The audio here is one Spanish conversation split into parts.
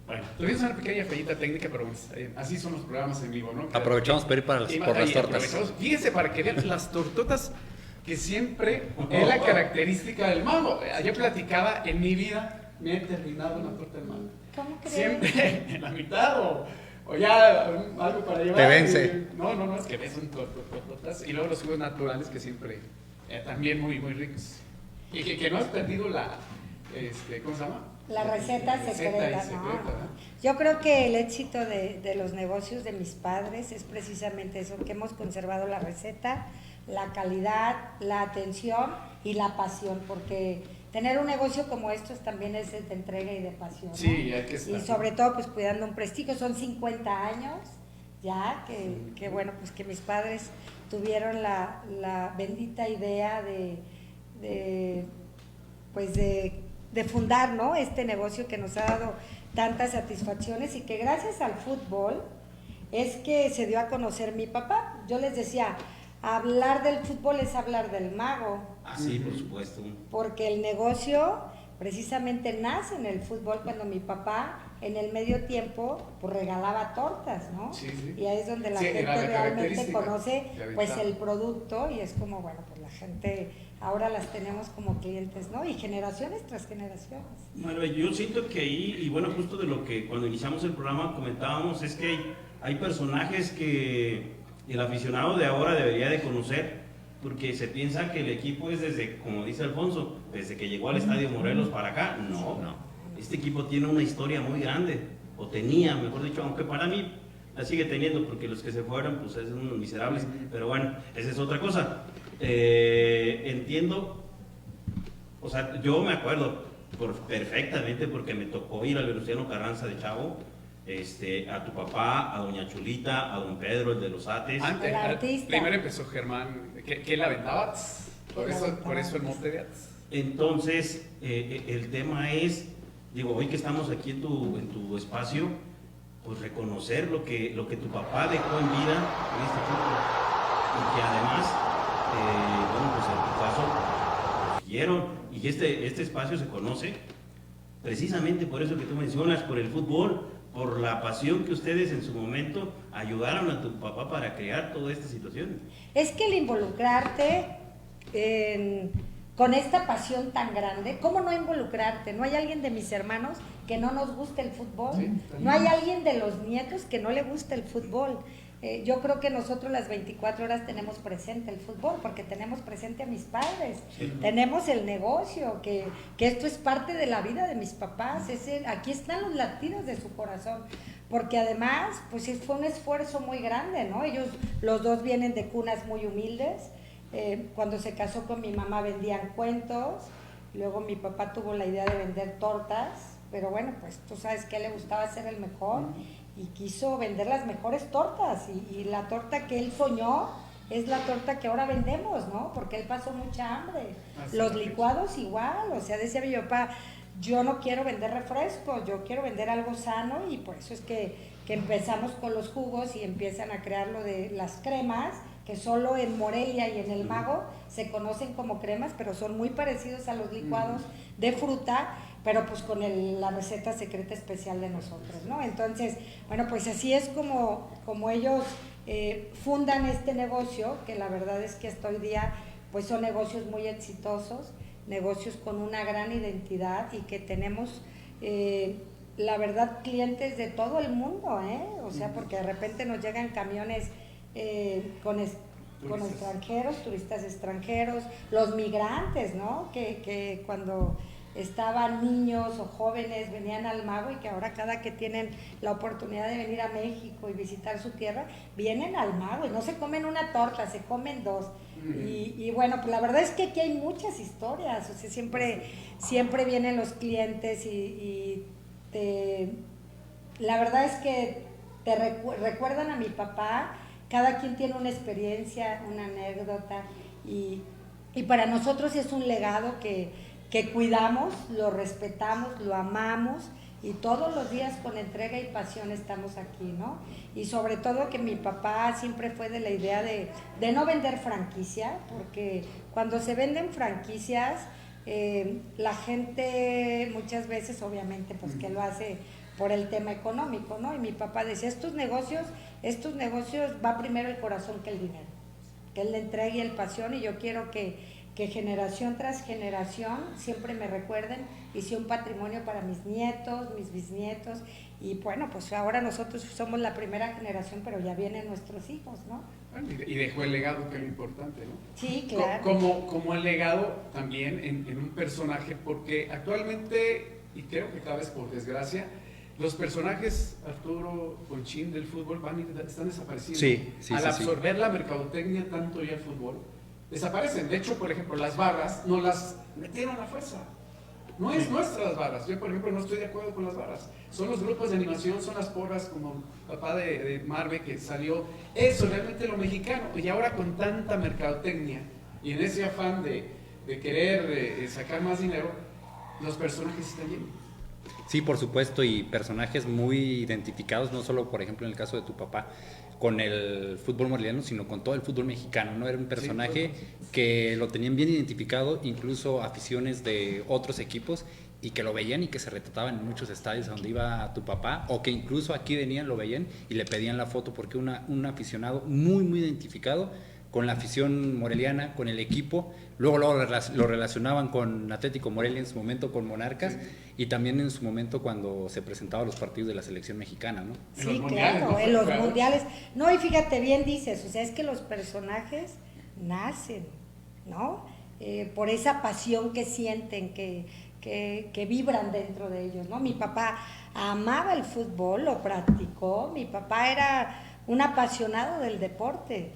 Bueno, tuvimos una pequeña fallita técnica, pero bueno, así son los programas en vivo, ¿no? Aprovechamos para ir por las tortas. Fíjense, para que vean las tortotas, que siempre es la característica del mago. Yo platicaba, en mi vida me he terminado una torta del mago. ¿Cómo crees? Siempre en la mitad o ya algo para llevar. Te vence. No, es que son tortotas. Y luego los jugos naturales que siempre, también muy, muy ricos. Y que no has perdido ¿cómo se llama? La receta secreta, ¿no? Yo creo que el éxito de los negocios de mis padres es precisamente eso, que hemos conservado la receta, la calidad, la atención y la pasión, porque tener un negocio como estos también es de entrega y de pasión, ¿no? Sí, hay que estar. Y sobre todo pues cuidando un prestigio, son 50 años ya, que bueno, pues que mis padres tuvieron la bendita idea de fundar, ¿no?, este negocio que nos ha dado tantas satisfacciones y que gracias al fútbol es que se dio a conocer mi papá. Yo les decía, hablar del fútbol es hablar del mago. Ah, sí, por supuesto. Porque el negocio precisamente nace en el fútbol, cuando mi papá en el medio tiempo pues regalaba tortas, ¿no? Sí, sí. Y ahí es donde la gente realmente conoce pues el producto, y es como, bueno, pues la gente ahora las tenemos como clientes, ¿no? Y generaciones tras generaciones. Bueno, yo siento que ahí, y bueno, justo de lo que cuando iniciamos el programa comentábamos, es que hay personajes que el aficionado de ahora debería de conocer, porque se piensa que el equipo es desde, como dice Alfonso, desde que llegó al Estadio Morelos para acá. No. Este equipo tiene una historia muy grande, o tenía, mejor dicho, aunque para mí la sigue teniendo, porque los que se fueron, pues son unos miserables, pero bueno, esa es otra cosa. Entiendo, o sea, yo me acuerdo perfectamente, porque me tocó ir al Venustiano Carranza de chavo, a tu papá, a doña Chulita, a don Pedro, el de los Ates. Antes, primero empezó Germán, que él aventaba, por eso el monte de Ates. Entonces, el tema es, digo, hoy que estamos aquí en tu espacio, pues reconocer lo que tu papá dejó en vida en este fútbol, y que además, bueno, pues en tu caso, siguieron, y este espacio se conoce precisamente por eso que tú mencionas, por el fútbol, por la pasión que ustedes en su momento ayudaron a tu papá para crear toda esta situación. Es que el involucrarte con esta pasión tan grande, ¿cómo no involucrarte? No hay alguien de mis hermanos que no nos guste el fútbol, sí, no hay alguien de los nietos que no le guste el fútbol. Yo creo que nosotros las 24 horas tenemos presente el fútbol, porque tenemos presente a mis padres, sí, tenemos el negocio, que esto es parte de la vida de mis papás, aquí están los latidos de su corazón, porque además pues fue un esfuerzo muy grande, ¿no? Ellos, los dos, vienen de cunas muy humildes. Cuando se casó con mi mamá vendían cuentos, luego mi papá tuvo la idea de vender tortas, pero bueno, pues tú sabes que a él le gustaba ser el mejor y quiso vender las mejores tortas, y la torta que él soñó es la torta que ahora vendemos, ¿no? Porque él pasó mucha hambre. Los licuados igual, o sea, decía mi papá, yo no quiero vender refrescos, yo quiero vender algo sano, y por eso es que empezamos con los jugos y empiezan a crear lo de las cremas, que solo en Morelia y en El Mago se conocen como cremas, pero son muy parecidos a los licuados de fruta, pero pues con la receta secreta especial de nosotros, ¿no? Entonces, bueno, pues así es como ellos fundan este negocio, que la verdad es que hasta hoy día pues son negocios muy exitosos, negocios con una gran identidad, y que tenemos la verdad clientes de todo el mundo, o sea, porque de repente nos llegan camiones con extranjeros, turistas extranjeros, los migrantes, ¿no? Que cuando estaban niños o jóvenes venían al Mago, y que ahora cada que tienen la oportunidad de venir a México y visitar su tierra, vienen al Mago y no se comen una torta, se comen dos. Y bueno, pues la verdad es que aquí hay muchas historias, o sea, siempre vienen los clientes la verdad es que te recuerdan a mi papá. Cada quien tiene una experiencia, una anécdota, y para nosotros es un legado que cuidamos, lo respetamos, lo amamos, y todos los días con entrega y pasión estamos aquí, ¿no? Y sobre todo que mi papá siempre fue de la idea de no vender franquicia, porque cuando se venden franquicias La gente muchas veces, obviamente, pues que lo hace por el tema económico, ¿no? Y mi papá decía, estos negocios va primero el corazón que el dinero, que él le entregue el pasión, y yo quiero que generación tras generación siempre me recuerden y sea un patrimonio para mis nietos, mis bisnietos, y bueno, pues ahora nosotros somos la primera generación, pero ya vienen nuestros hijos, ¿no? Y dejó el legado, que es lo importante, ¿no? Sí, claro. Como el legado también en un personaje, porque actualmente, y creo que cada vez por desgracia, los personajes, Arturo, Conchín, del fútbol están desapareciendo. Sí, Al absorber la mercadotecnia tanto ya el fútbol, desaparecen. De hecho, por ejemplo, las barras no las metieron a fuerza. No es nuestras barras. Yo, por ejemplo, no estoy de acuerdo con las barras. Son los grupos de animación, son las porras, como el papá de Marve que salió. Eso realmente lo mexicano. Y ahora con tanta mercadotecnia y en ese afán de querer sacar más dinero, los personajes están llenos. Sí, por supuesto, y personajes muy identificados, no solo, por ejemplo, en el caso de tu papá, con el fútbol moreliano, sino con todo el fútbol mexicano, ¿no? Era un personaje que lo tenían bien identificado, incluso aficiones de otros equipos, y que lo veían y que se retrataban en muchos estadios a donde iba tu papá, o que incluso aquí venían, lo veían y le pedían la foto, porque un aficionado muy, muy identificado con la afición moreliana, con el equipo. Luego lo relacionaban con Atlético Morelia en su momento, con Monarcas, y también en su momento cuando se presentaban los partidos de la selección mexicana, ¿no? Sí, claro, en los mundiales. No, y fíjate, bien dices, o sea, es que los personajes nacen, ¿no? Por esa pasión que sienten, que vibran dentro de ellos, ¿no? Mi papá amaba el fútbol, lo practicó, mi papá era un apasionado del deporte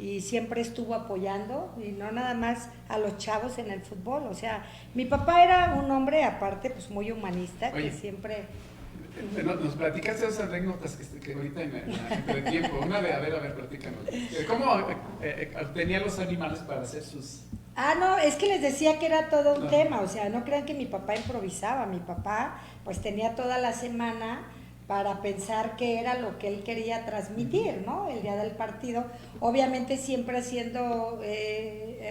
y siempre estuvo apoyando, y no nada más a los chavos en el fútbol. O sea, mi papá era un hombre aparte pues muy humanista. Oye, que siempre... Nos platicaste esas anécdotas que ahorita en tiempo. Una de, a ver, platícanos. ¿Cómo obtenía los animales para hacer sus...? No, es que les decía que era todo un tema, o sea, no crean que mi papá improvisaba. Mi papá pues tenía toda la semana para pensar qué era lo que él quería transmitir, ¿no? El día del partido, obviamente siempre haciendo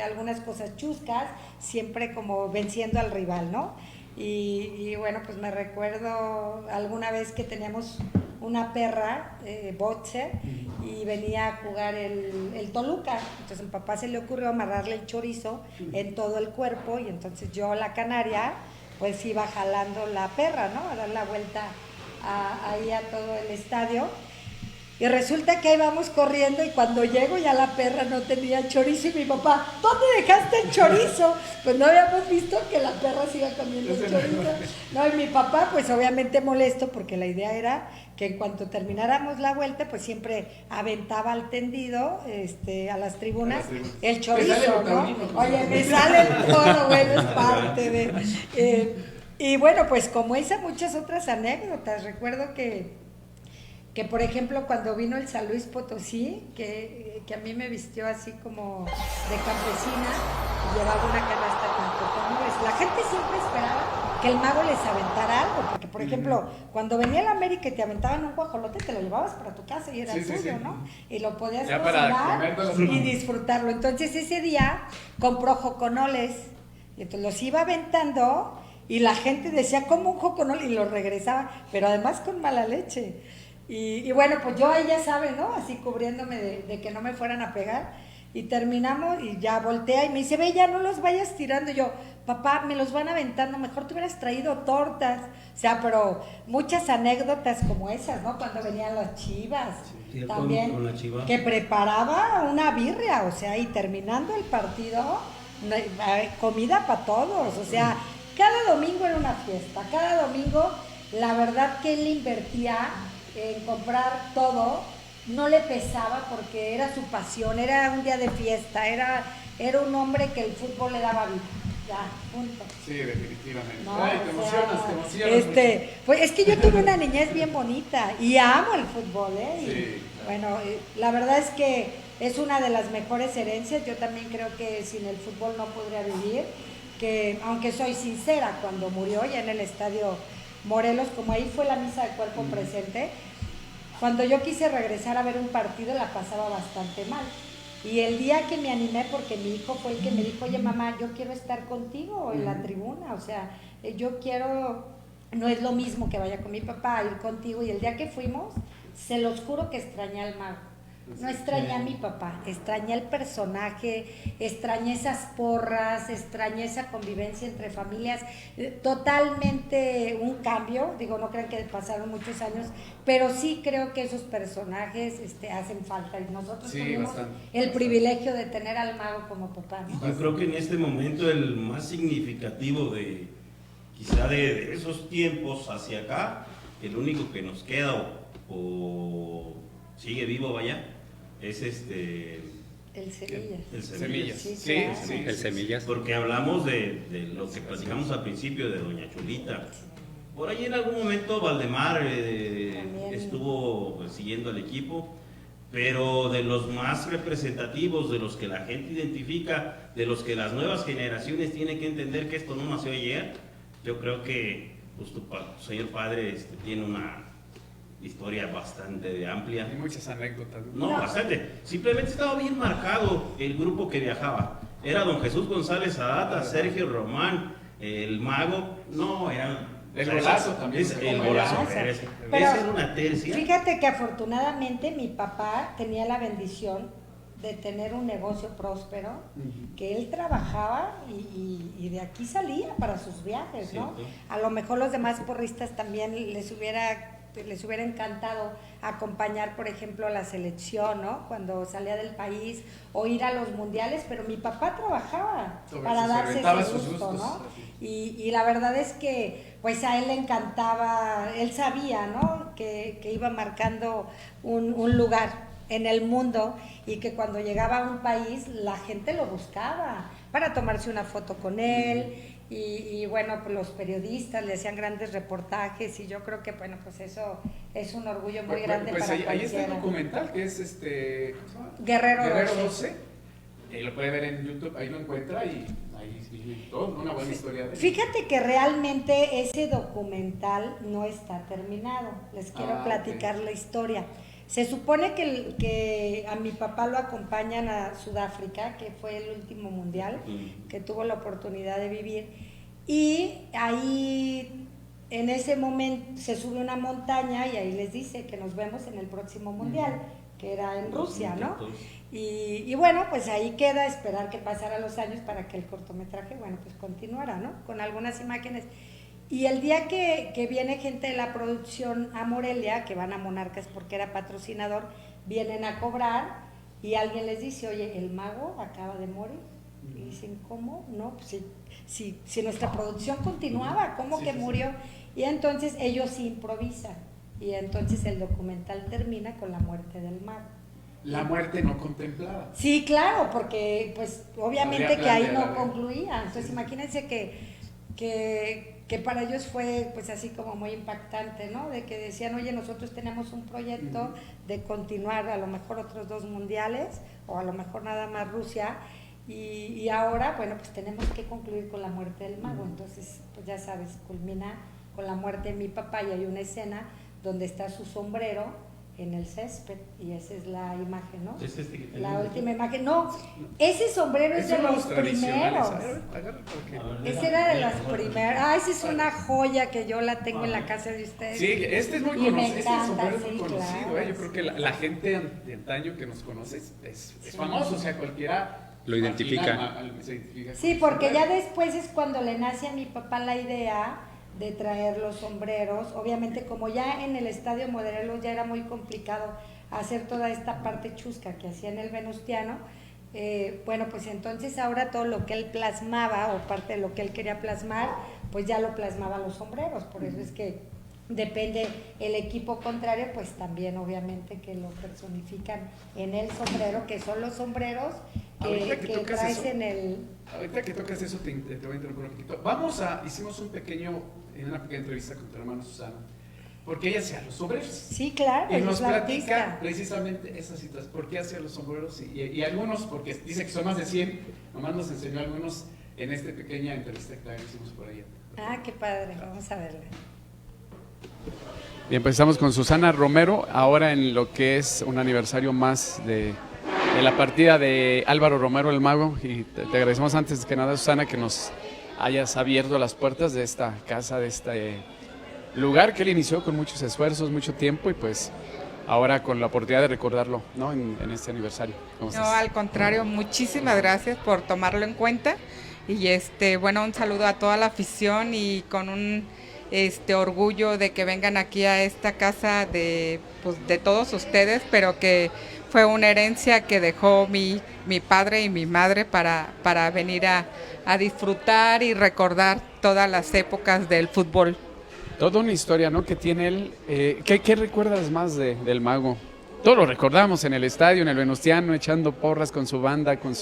algunas cosas chuscas, siempre como venciendo al rival, ¿no? Y bueno, pues me recuerdo alguna vez que teníamos una perra, boxer, y venía a jugar el Toluca. Entonces mi papá se le ocurrió amarrarle el chorizo en todo el cuerpo, y entonces yo, la canaria, pues iba jalando la perra, ¿no? A dar la vuelta ahí a todo el estadio, y resulta que ahí vamos corriendo, y cuando llego ya la perra no tenía chorizo, y mi papá, ¿dónde dejaste el chorizo? Pues no habíamos visto que la perra se iba comiendo el chorizo. No, y mi papá pues obviamente molesto, porque la idea era que en cuanto termináramos la vuelta pues siempre aventaba al tendido, a las tribunas, el chorizo, ¿no? Oye, me sale el toro, bueno, es parte de... y bueno, pues como esa, muchas otras anécdotas. Recuerdo que por ejemplo, cuando vino el San Luis Potosí, que a mí me vistió así como de campesina, y llevaba una canasta con cotones, la gente siempre esperaba que el mago les aventara algo, porque por ejemplo, cuando venía el América y te aventaban un guajolote, te lo llevabas para tu casa y era tuyo, ¿no? Y lo podías cocinar y disfrutarlo. Entonces ese día compró joconoles, y entonces los iba aventando, y la gente decía, ¿cómo un joconol? Y lo regresaba, pero además con mala leche. Y bueno, pues yo ahí ya saben, ¿no? Así cubriéndome de que no me fueran a pegar. Y terminamos, y ya voltea y me dice, ve, ya no los vayas tirando. Y yo, papá, me los van aventando, mejor te hubieras traído tortas. O sea, pero muchas anécdotas como esas, ¿no? Cuando venían las chivas, sí, también, con la chiva, que preparaba una birria, o sea, y terminando el partido, comida para todos. O sea, cada domingo era una fiesta, cada domingo, la verdad que él invertía en comprar todo, no le pesaba, porque era su pasión, era un día de fiesta, era un hombre que el fútbol le daba vida. Ya, punto. Sí, definitivamente. No, Ay, te emocionas. Pues es que yo tuve una niñez bien bonita y amo el fútbol, ¿eh? Sí, bueno, la verdad es que es una de las mejores herencias. Yo también creo que sin el fútbol no podría vivir, que aunque soy sincera, cuando murió ya en el estadio Morelos, como ahí fue la misa de cuerpo presente, cuando yo quise regresar a ver un partido la pasaba bastante mal, Y el día que me animé, porque mi hijo fue el que me dijo, oye mamá, yo quiero estar contigo en la tribuna, o sea, yo quiero, no es lo mismo que vaya con mi papá, ir contigo, y el día que fuimos, se los juro que extrañé al mago. No extrañé a mi papá, extrañé el personaje, extrañé esas porras, extrañé esa convivencia entre familias, totalmente un cambio, digo, no crean que pasaron muchos años, pero sí creo que esos personajes hacen falta y nosotros tuvimos el privilegio de tener al mago como papá, ¿no? Yo creo que en este momento el más significativo de quizá de esos tiempos hacia acá, el único que nos queda o sigue vivo, vaya, es el Semillas. El Semillas. Sí, Sí, claro. sí, El Semillas. Porque hablamos de lo que platicamos al principio de Doña Chulita. Por ahí en algún momento Valdemar estuvo siguiendo al equipo, pero de los más representativos, de los que la gente identifica, de los que las nuevas generaciones tienen que entender que esto no nació ayer, yo creo que pues, tu señor padre tiene una historia bastante amplia. Hay muchas anécdotas. No, bastante. Simplemente estaba bien marcado el grupo que viajaba. Era don Jesús González Zadata, Sergio Román, el mago. No, eran... El Golazo también. El Golazo. Esa era una tercia. Fíjate que afortunadamente mi papá tenía la bendición de tener un negocio próspero, que él trabajaba y de aquí salía para sus viajes, ¿no? Sí. A lo mejor los demás porristas también les hubiera encantado acompañar, por ejemplo, a la selección, ¿no? Cuando salía del país, o ir a los mundiales, pero mi papá trabajaba para darse ese gusto, ¿no? Y la verdad es que, pues a él le encantaba, él sabía, ¿no? Que iba marcando un lugar en el mundo y que cuando llegaba a un país la gente lo buscaba para tomarse una foto con él. Y bueno, pues los periodistas le hacían grandes reportajes y yo creo que, bueno, pues eso es un orgullo muy grande pues para ahí cualquiera. está el documental que es ¿cómo se llama? Guerrero 12. Lo puede ver en YouTube, ahí lo encuentra y ahí todo, una buena historia de él. Fíjate que realmente ese documental no está terminado. Les quiero platicar la historia. Se supone que a mi papá lo acompañan a Sudáfrica, que fue el último mundial que tuvo la oportunidad de vivir, y ahí en ese momento se sube una montaña y ahí les dice que nos vemos en el próximo mundial, que era en Rusia, ¿no? Y bueno, pues ahí queda esperar que pasaran los años para que el cortometraje, bueno, pues continuara, ¿no? Con algunas imágenes. Y el día que viene gente de la producción a Morelia, que van a Monarcas porque era patrocinador, vienen a cobrar y alguien les dice, oye, el mago acaba de morir. Y dicen, ¿cómo? No, pues si nuestra producción continuaba, ¿cómo que murió? Y entonces ellos improvisan. Y entonces el documental termina con la muerte del mago. La muerte no contemplada. Sí, claro, porque pues obviamente que ahí no concluía. Entonces imagínense que para ellos fue pues así como muy impactante, ¿no? De que decían, oye, nosotros tenemos un proyecto de continuar a lo mejor otros 2 mundiales o a lo mejor nada más Rusia y ahora, bueno, pues tenemos que concluir con la muerte del mago. Entonces, pues ya sabes, culmina con la muerte de mi papá y hay una escena donde está su sombrero en el césped y esa es la imagen, ¿no? ¿Es este que la última imagen. No, ese sombrero es de los primeros. Ese era de las primeras. Ah, esa es una joya que yo la tengo en la casa de ustedes. Sí, este es muy Y me conocido, este encanta, sombrero es muy sí, conocido, claro, yo creo que la gente de antaño que nos conoce es famoso, o sea, cualquiera lo identifica. se identifica. Sí, porque ya después es cuando le nace a mi papá la idea de traer los sombreros. Obviamente, como ya en el Estadio Morelos ya era muy complicado hacer toda esta parte chusca que hacía en el Venustiano, bueno, pues entonces ahora todo lo que él plasmaba o parte de lo que él quería plasmar, pues ya lo plasmaba los sombreros. Por eso es que depende el equipo contrario, pues también obviamente que lo personifican en el sombrero, que son los sombreros que traes en el... Ahorita que tocas eso te voy a interrumpir un poquito. Hicimos una pequeña entrevista con tu hermana Susana, porque ella hacía los sombreros. Sí, claro, y nos es la platica artista. precisamente esa situación, por qué hacía los sombreros y algunos, porque dice que son más de 100, nomás nos enseñó algunos en esta pequeña entrevista que hicimos por ahí. Ah, qué padre, vamos a verla. Bien, pues estamos con Susana Romero, ahora en lo que es un aniversario más de en la partida de Álvaro Romero el Mago, y te agradecemos antes que nada, Susana, que nos hayas abierto las puertas de esta casa, de este lugar que él inició con muchos esfuerzos, mucho tiempo, y pues ahora con la oportunidad de recordarlo, ¿no? en este aniversario. ¿Cómo estás? No, al contrario, muchísimas gracias por tomarlo en cuenta. Y bueno, un saludo a toda la afición y con un orgullo de que vengan aquí a esta casa de todos ustedes, pero que fue una herencia que dejó mi padre y mi madre para venir a disfrutar y recordar todas las épocas del fútbol. Toda una historia, ¿no? Que tiene él. ¿Qué recuerdas más del Mago? Todos lo recordamos en el estadio, en el Venustiano, echando porras con su banda, con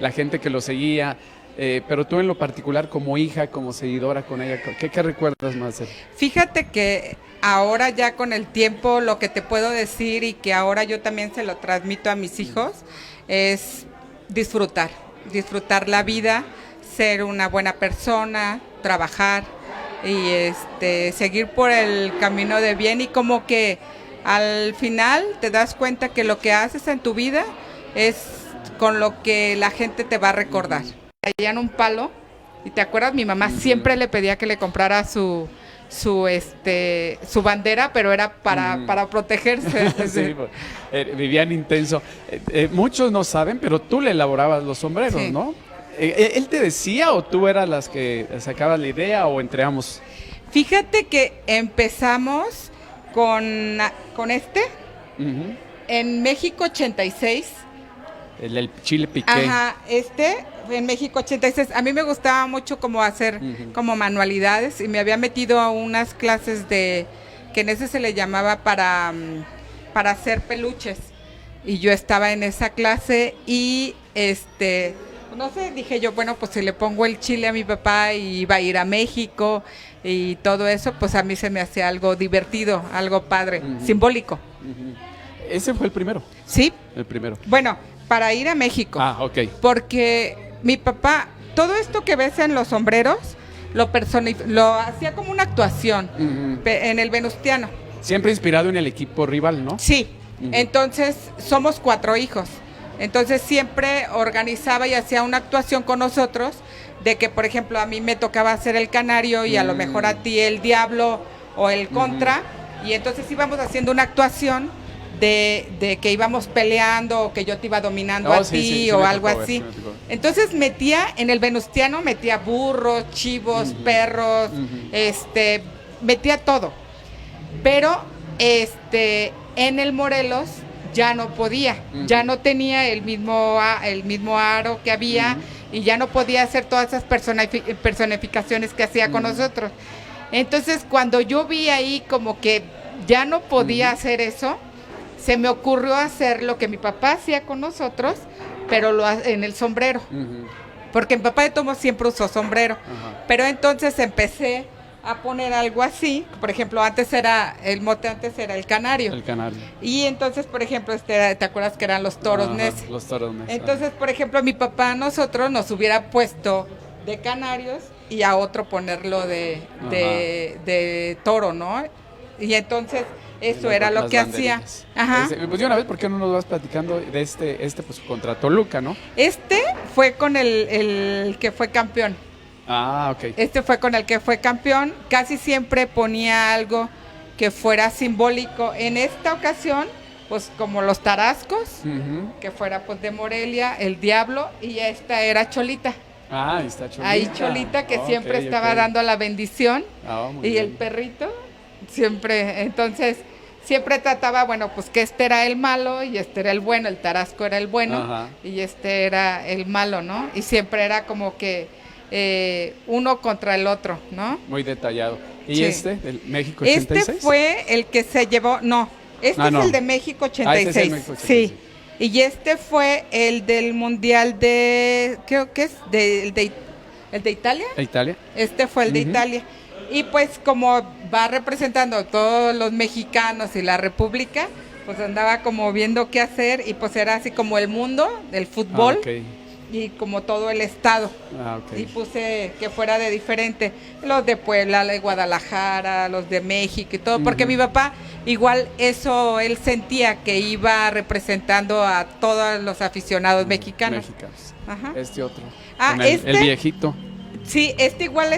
la gente que lo seguía. Pero tú en lo particular, como hija, como seguidora con ella, ¿qué recuerdas más de él? Fíjate que ahora ya con el tiempo lo que te puedo decir y que ahora yo también se lo transmito a mis hijos es disfrutar la vida, ser una buena persona, trabajar y seguir por el camino de bien, y como que al final te das cuenta que lo que haces en tu vida es con lo que la gente te va a recordar. Traían un palo y te acuerdas, mi mamá siempre le pedía que le comprara su bandera, pero era para protegerse. Sí, vivían intenso. Muchos no saben, pero tú le elaborabas los sombreros, sí, ¿no? ¿Él te decía o tú eras las que sacabas la idea o entre ambos? Fíjate que empezamos con en México 86. El Chile Piqué. Ajá, en México 86. A mí me gustaba mucho como hacer como manualidades, y me había metido a unas clases que en ese se le llamaba para hacer peluches. Y yo estaba en esa clase y no sé, dije yo, bueno, pues si le pongo el chile a mi papá y iba a ir a México y todo eso, pues a mí se me hacía algo divertido, algo padre, simbólico. ¿Ese fue el primero? Sí. El primero. Bueno, para ir a México. Ah, ok. Porque mi papá, todo esto que ves en los sombreros, lo hacía como una actuación en el Venustiano. Siempre inspirado en el equipo rival, ¿no? Sí. Entonces, somos 4 hijos. Entonces, siempre organizaba y hacía una actuación con nosotros, de que, por ejemplo, a mí me tocaba hacer el canario y a lo mejor a ti el diablo o el contra. Y entonces íbamos haciendo una actuación de que íbamos peleando, o que yo te iba dominando a ti o algo así. Entonces en el Venustiano metía burros, chivos, perros, metía todo. Pero en el Morelos ya no podía, ya no tenía el mismo aro que había, y ya no podía hacer todas esas personificaciones que hacía con nosotros. Entonces, cuando yo vi ahí como que ya no podía hacer eso, se me ocurrió hacer lo que mi papá hacía con nosotros, pero en el sombrero. Porque mi papá de todos siempre usó sombrero. Pero entonces empecé a poner algo así. Por ejemplo, el mote antes era el canario. El canario. Y entonces, por ejemplo, ¿te acuerdas que eran los toros Ness? Los toros Ness. Entonces, por ejemplo, mi papá a nosotros nos hubiera puesto de canarios y a otro ponerlo de toro, ¿no? Y entonces eso era lo que hacía. Ajá. Pues de una vez, ¿por qué no nos vas platicando de pues contra Toluca, ¿no? Fue con el que fue campeón. Ah, ok. Fue con el que fue campeón. Casi siempre ponía algo que fuera simbólico. En esta ocasión, pues como los tarascos, que fuera pues de Morelia, el diablo, y esta era Cholita. Ah, ahí está Cholita. Ahí Cholita, que siempre estaba dando la bendición. Y bien. El perrito, siempre, entonces, siempre trataba, bueno, pues que era el malo y era el bueno, el tarasco era el bueno, y era el malo, ¿no? Y siempre era como que uno contra el otro, ¿no? Muy detallado. ¿Y del México 86? Fue el que se llevó, no, es el de México 86. Es el México 86. Sí. Y fue el del Mundial creo que es el de Italia. ¿Italia? Fue el de Italia. Y pues como va representando a todos los mexicanos y la República, pues andaba como viendo qué hacer, y pues era así como el mundo del fútbol. y como todo el estado. Ok. Y puse que fuera de diferente, los de Puebla, de Guadalajara, los de México y todo, porque mi papá igual eso, él sentía que iba representando a todos los aficionados mexicanos. Ajá. Este otro. Ah, Con el viejito. Sí, igual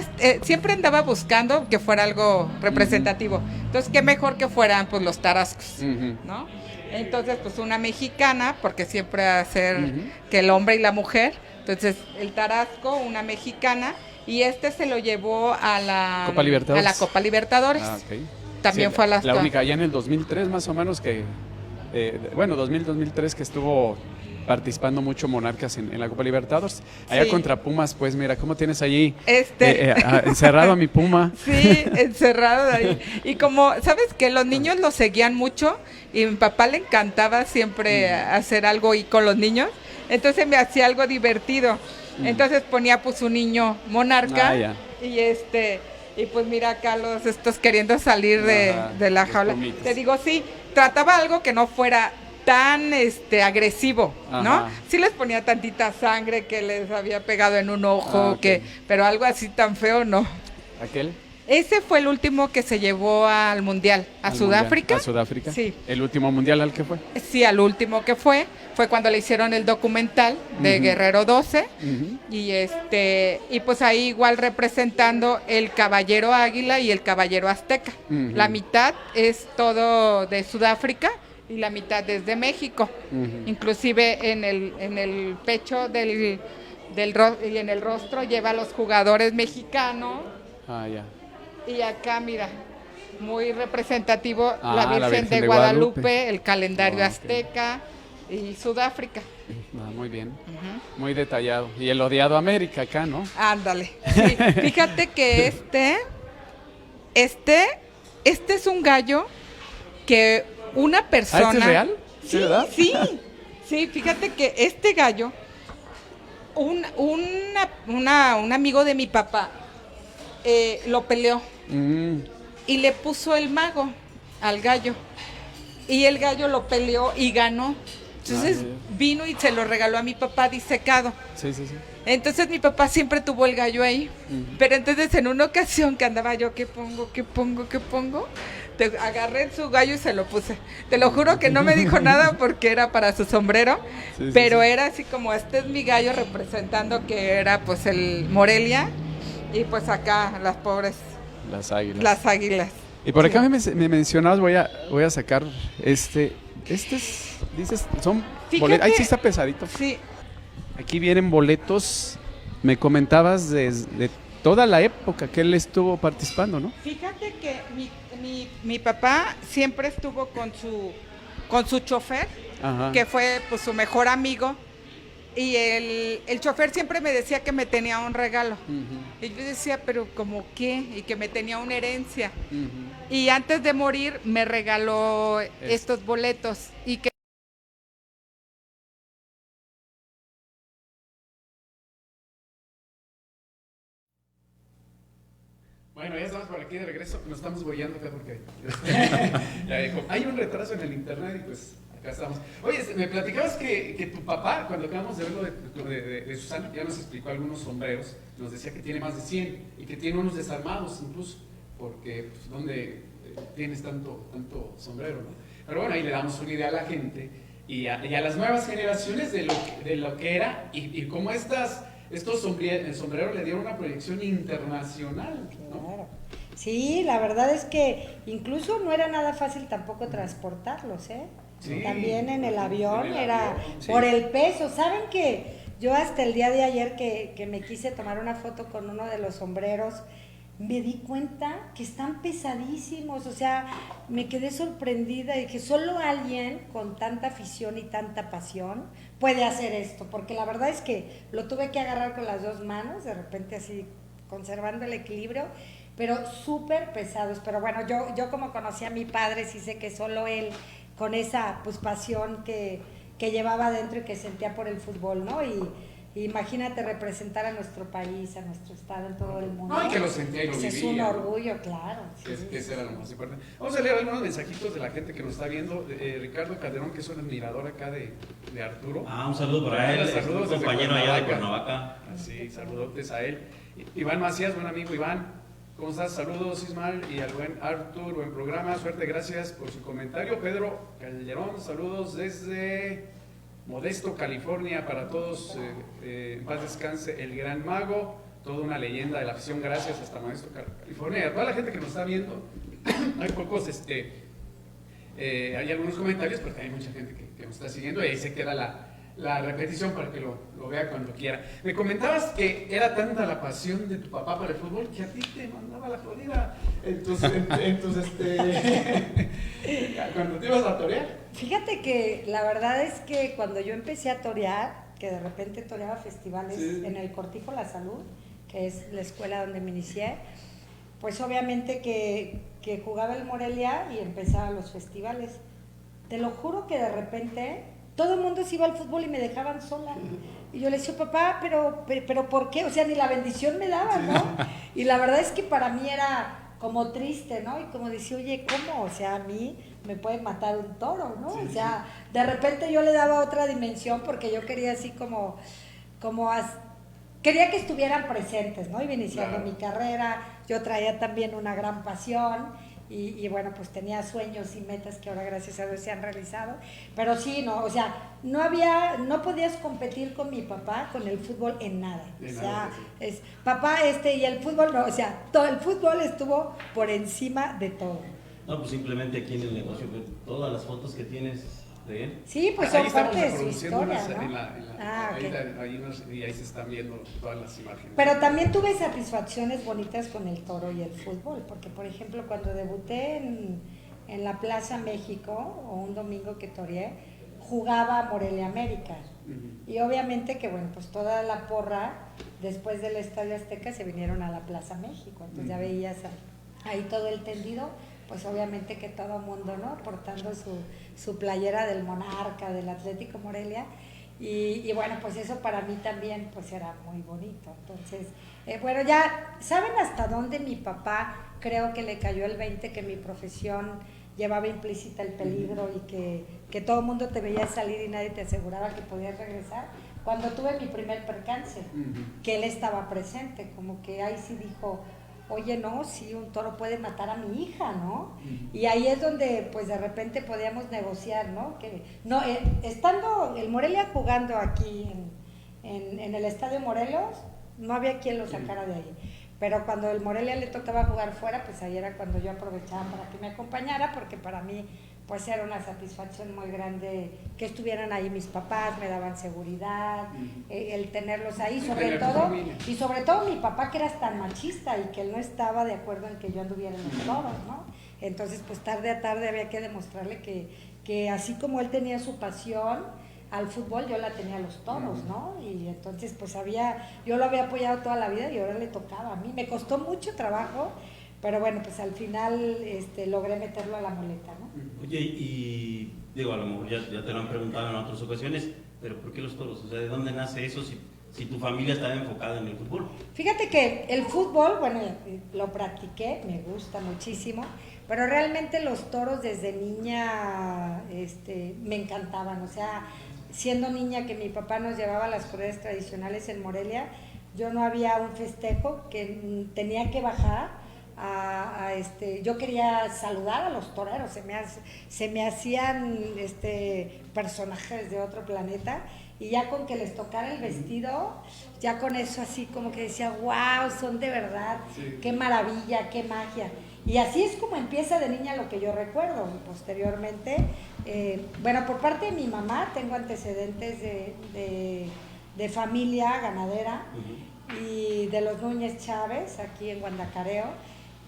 siempre andaba buscando que fuera algo representativo. Entonces, qué mejor que fueran pues los tarascos, ¿no? Entonces, pues una mexicana, porque siempre va a ser que el hombre y la mujer. Entonces, el tarasco, una mexicana, y se lo llevó a la Copa Libertadores. A la Copa Libertadores. Ah, ok. También Sí, fue a la única, ya en el 2003 más o menos que, 2000-2003 que estuvo participando mucho Monarcas en la Copa Libertadores. Allá Sí. contra Pumas, pues mira, ¿cómo tienes allí Encerrado a mi Puma? Sí, encerrado ahí. Y como, ¿sabes qué? Los niños lo seguían mucho y a mi papá le encantaba siempre hacer algo y con los niños. Entonces me hacía algo divertido. Entonces ponía pues un niño monarca y pues mira acá estos queriendo salir de la jaula. pumitas. Te digo, sí, trataba algo que no fuera tan agresivo, ¿no? Ajá. Sí les ponía tantita sangre que les había pegado en un ojo, Ok. pero algo así tan feo no. ¿Aquel? Ese fue el último que se llevó al Mundial, a ¿Al Sudáfrica. Mundial? ¿A Sudáfrica? Sí. ¿El último mundial al que fue? Sí, al último que fue cuando le hicieron el documental de Guerrero 12 y pues ahí igual representando el caballero águila y el caballero azteca. La mitad es todo de Sudáfrica y la mitad es de México. Inclusive en el pecho y en el rostro lleva a los jugadores mexicanos. Ah, ya. Y acá, mira, muy representativo Ah, la Virgen de Guadalupe, el calendario Ok. azteca y Sudáfrica. Ah, muy bien. Muy detallado. Y el odiado América acá, ¿no? Ándale. Sí, fíjate que este es un gallo que una persona... ¿Ah, este es real? Sí, ¿verdad? sí, fíjate que este gallo, un amigo de mi papá lo peleó y le puso el mago al gallo. Y el gallo lo peleó y ganó. Entonces vino y se lo regaló a mi papá disecado. Sí, sí, sí. Entonces mi papá siempre tuvo el gallo ahí. Pero entonces en una ocasión que andaba yo, ¿qué pongo? Agarré su gallo y se lo puse. Te lo juro que no me dijo nada porque era para su sombrero. Sí, pero sí. era así como, este es mi gallo representando que era pues el Morelia. Y pues acá las pobres, Las águilas. las águilas. Y por acá me mencionabas, voy a sacar este es, dices, son Fíjate. boletos. Ahí sí está pesadito. Sí, Aquí vienen boletos, me comentabas de toda la época que él estuvo participando, ¿no? fíjate que mi papá siempre estuvo con su chofer, Ajá. que fue pues su mejor amigo. Y el chofer siempre me decía que me tenía un regalo. Y yo decía, pero ¿cómo qué? Y que me tenía una herencia. Y antes de morir me regaló estos boletos. Y que Bueno, ya estamos por aquí de regreso, nos estamos bollando acá porque hay un retraso en el internet y pues acá estamos. Oye, me platicabas que tu papá, cuando acabamos de verlo de Susana, ya nos explicó algunos sombreros, nos decía que tiene más de 100 y que tiene unos desarmados incluso, porque pues, ¿dónde tienes tanto sombrero, no? Pero bueno, ahí le damos una idea a la gente y a las nuevas generaciones de lo que era y cómo estos sombreros le dieron una proyección internacional, ¿no? Claro. Sí, la verdad es que incluso no era nada fácil tampoco transportarlos, ¿eh? Sí. También en el avión En el era avión, sí. por el peso. ¿Saben que yo hasta el día de ayer que me quise tomar una foto con uno de los sombreros, me di cuenta que están pesadísimos? O sea, me quedé sorprendida y que solo alguien con tanta afición y tanta pasión puede hacer esto, porque la verdad es que lo tuve que agarrar con las dos manos, de repente así conservando el equilibrio, pero súper pesados. Pero bueno, yo como conocí a mi padre, sí sé que solo él, con esa pues pasión que llevaba adentro y que sentía por el fútbol, ¿no? Imagínate representar a nuestro país, a nuestro estado en todo el mundo. No, y que lo sentía y lo Pues vivía. es un ¿no? orgullo, claro. Que ese era lo más importante. Vamos a leer algunos mensajitos de la gente que nos está viendo. Ricardo Calderón, que es un admirador acá de Arturo. Un saludo para él, Saludos un desde compañero allá de Cuernavaca. Cuernavaca. Así, saludotes a él. Iván Macías, buen amigo Iván. ¿Cómo estás? Saludos, Ismael, y al buen Artur, buen programa. Suerte, gracias por su comentario. Pedro Calderón, saludos desde Modesto, California, para todos. En paz descanse el gran mago, toda una leyenda de la afición. Gracias, hasta Modesto, California. Y a toda la gente que nos está viendo, hay pocos, hay algunos comentarios, pero hay mucha gente que nos está siguiendo, y ahí se queda la repetición para que lo vea cuando quiera. Me comentabas que era tanta la pasión de tu papá para el fútbol que a ti te mandaba la jodida cuando te ibas a torear. Fíjate que la verdad es que cuando yo empecé a torear, que de repente toreaba festivales en el Cortijo La Salud, que es la escuela donde me inicié, pues obviamente que jugaba el Morelia y empezaba los festivales. Te lo juro que de repente todo el mundo se iba al fútbol y me dejaban sola. Y yo le decía, papá, pero ¿por qué? O sea, ni la bendición me daban, ¿no? Y la verdad es que para mí era como triste, ¿no? Y como decía, oye, ¿cómo? O sea, a mí me puede matar un toro, ¿no? O sea, de repente yo le daba otra dimensión porque yo quería así quería que estuvieran presentes, ¿no? Iba iniciando mi carrera, yo traía también una gran pasión. Y bueno, pues tenía sueños y metas que ahora gracias a Dios se han realizado, pero sí, no, o sea, no podías competir con mi papá, con el fútbol en nada, es papá y el fútbol no, o sea, todo el fútbol estuvo por encima de todo. No, pues simplemente aquí en el negocio, todas las fotos que tienes de él. Sí, pues son parte de su reproduciendo historia, ¿no? y ahí se están viendo todas las imágenes. Pero también tuve satisfacciones bonitas con el toro y el fútbol, porque por ejemplo cuando debuté en la Plaza México, o un domingo que toreé, jugaba Morelia América. Y obviamente que bueno, pues toda la porra después del Estadio Azteca se vinieron a la Plaza México, entonces ya veías ahí todo el tendido, pues obviamente que todo mundo, ¿no? Portando su playera del Monarca, del Atlético Morelia, y bueno, pues eso para mí también pues era muy bonito. Entonces, bueno, ya saben hasta dónde mi papá creo que le cayó el 20, que mi profesión llevaba implícita el peligro y que todo el mundo te veía salir y nadie te aseguraba que podías regresar. Cuando tuve mi primer percance, que él estaba presente, como que ahí sí dijo, oye, no, sí, un toro puede matar a mi hija, ¿no? Y ahí es donde, pues, de repente podíamos negociar, ¿no? Estando el Morelia jugando aquí en el Estadio Morelos, no había quien lo sacara de ahí. Pero cuando el Morelia le tocaba jugar fuera, pues ahí era cuando yo aprovechaba para que me acompañara, porque para mí, pues, era una satisfacción muy grande que estuvieran ahí mis papás, me daban seguridad, el tenerlos ahí, sobre todo mi papá, que era tan machista y que él no estaba de acuerdo en que yo anduviera en los toros, ¿no? Entonces, pues tarde a tarde había que demostrarle que así como él tenía su pasión al fútbol, yo la tenía a los toros, ¿no? Y entonces, pues yo lo había apoyado toda la vida y ahora le tocaba a mí. Me costó mucho trabajo, pero bueno, pues al final logré meterlo a la muleta, ¿no? Oye, y digo, a lo mejor ya te lo han preguntado en otras ocasiones, pero ¿por qué los toros? O sea, ¿de dónde nace eso si tu familia estaba enfocada en el fútbol? Fíjate que el fútbol, bueno, lo practiqué, me gusta muchísimo, pero realmente los toros desde niña me encantaban. O sea, siendo niña que mi papá nos llevaba a las corridas tradicionales en Morelia, yo no había un festejo que tenía que bajar yo quería saludar a los toreros, se me hacían personajes de otro planeta, y ya con que les tocara el vestido, ya con eso así como que decía, wow, son de verdad, qué maravilla, qué magia. Y así es como empieza de niña lo que yo recuerdo. Posteriormente, bueno, por parte de mi mamá tengo antecedentes de familia ganadera, y de los Núñez Chávez aquí en Guandacareo,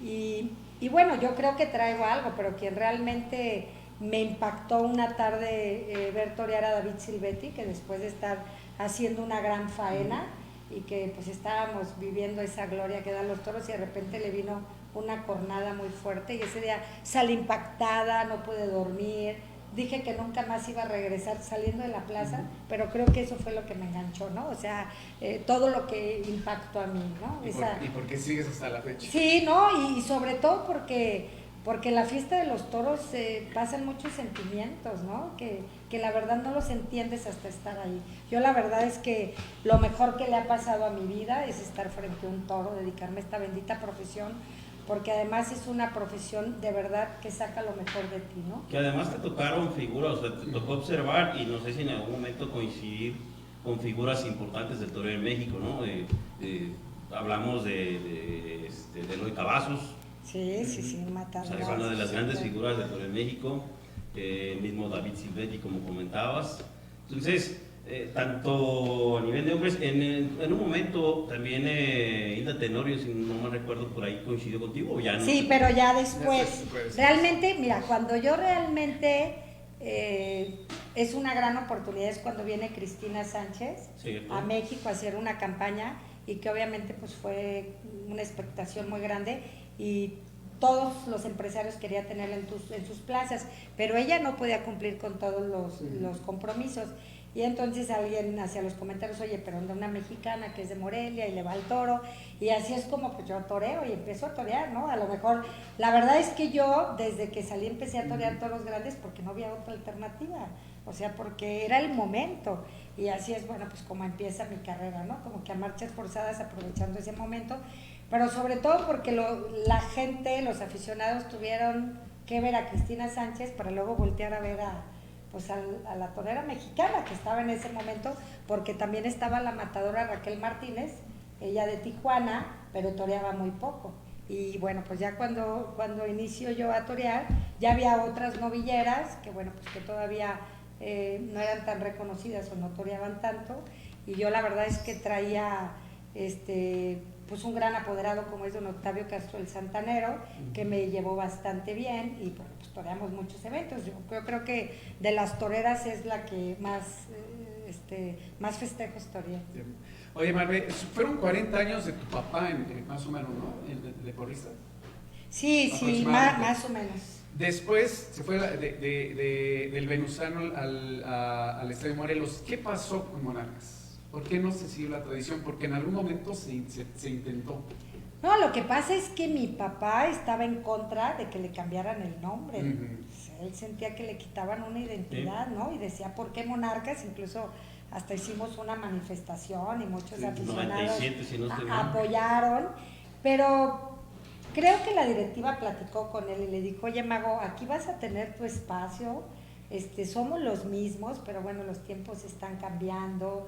y bueno, yo creo que traigo algo, pero quien realmente me impactó una tarde ver torear a David Silvetti, que después de estar haciendo una gran faena y que pues estábamos viviendo esa gloria que dan los toros, y de repente le vino una cornada muy fuerte, y ese día salí impactada, no pude dormir, dije que nunca más iba a regresar saliendo de la plaza, pero creo que eso fue lo que me enganchó, ¿no? O sea, todo lo que impactó a mí, ¿no? ¿Y por qué sigues hasta la fecha? Sí, ¿no? Y sobre todo porque en la fiesta de los toros pasan muchos sentimientos, ¿no? Que la verdad no los entiendes hasta estar ahí. Yo la verdad es que lo mejor que le ha pasado a mi vida es estar frente a un toro, dedicarme a esta bendita profesión, porque además es una profesión de verdad que saca lo mejor de ti, ¿no? Que además te tocaron figuras, o sea, te tocó observar y no sé si en algún momento coincidir con figuras importantes del toreo en México, ¿no? Hablamos de Eloy Cavazos. Sí, matador. O sea, es una de las grandes figuras del toreo en México, el mismo David Silvetti, como comentabas. Entonces, tanto a nivel de hombres, en un momento también Hilda Tenorio, si no me recuerdo, por ahí coincidió contigo, ¿o ya no? Sí, pero ya después. Realmente, mira, cuando yo realmente es una gran oportunidad es cuando viene Cristina Sánchez a México a hacer una campaña y que obviamente pues fue una expectación muy grande y todos los empresarios querían tenerla en sus plazas, pero ella no podía cumplir con todos los compromisos. Y entonces alguien hacía los comentarios, oye, pero anda una mexicana que es de Morelia y le va al toro, y así es como pues yo toreo y empiezo a torear, ¿no? A lo mejor, la verdad es que yo desde que salí empecé a torear toros grandes porque no había otra alternativa, o sea, porque era el momento, y así es, bueno, pues como empieza mi carrera, ¿no? Como que a marchas forzadas aprovechando ese momento, pero sobre todo porque la gente, los aficionados tuvieron que ver a Cristina Sánchez para luego voltear a ver a la torera mexicana que estaba en ese momento, porque también estaba la matadora Raquel Martínez, ella de Tijuana, pero toreaba muy poco. Y bueno, pues ya cuando inicio yo a torear, ya había otras novilleras que bueno, pues que todavía no eran tan reconocidas o no toreaban tanto, y yo la verdad es que traía pues un gran apoderado como es don Octavio Castro el Santanero, que me llevó bastante bien y bueno, pues toreamos muchos eventos. Yo creo que de las toreras es la que más festejos toreé. Oye, Marve, fueron 40 años de tu papá, más o menos, ¿no? De porrista. Sí, más o menos. Después se fue del Venusano al Estadio Morelos. ¿Qué pasó con Monarcas? ¿Por qué no se siguió la tradición? Porque en algún momento se intentó. No, lo que pasa es que mi papá estaba en contra de que le cambiaran el nombre. Él sentía que le quitaban una identidad, ¿no? Y decía, ¿por qué Monarcas? Incluso hasta hicimos una manifestación y muchos aficionados 97, si no apoyaron. Pero creo que la directiva platicó con él y le dijo, oye, Mago, aquí vas a tener tu espacio, somos los mismos, pero bueno, los tiempos están cambiando.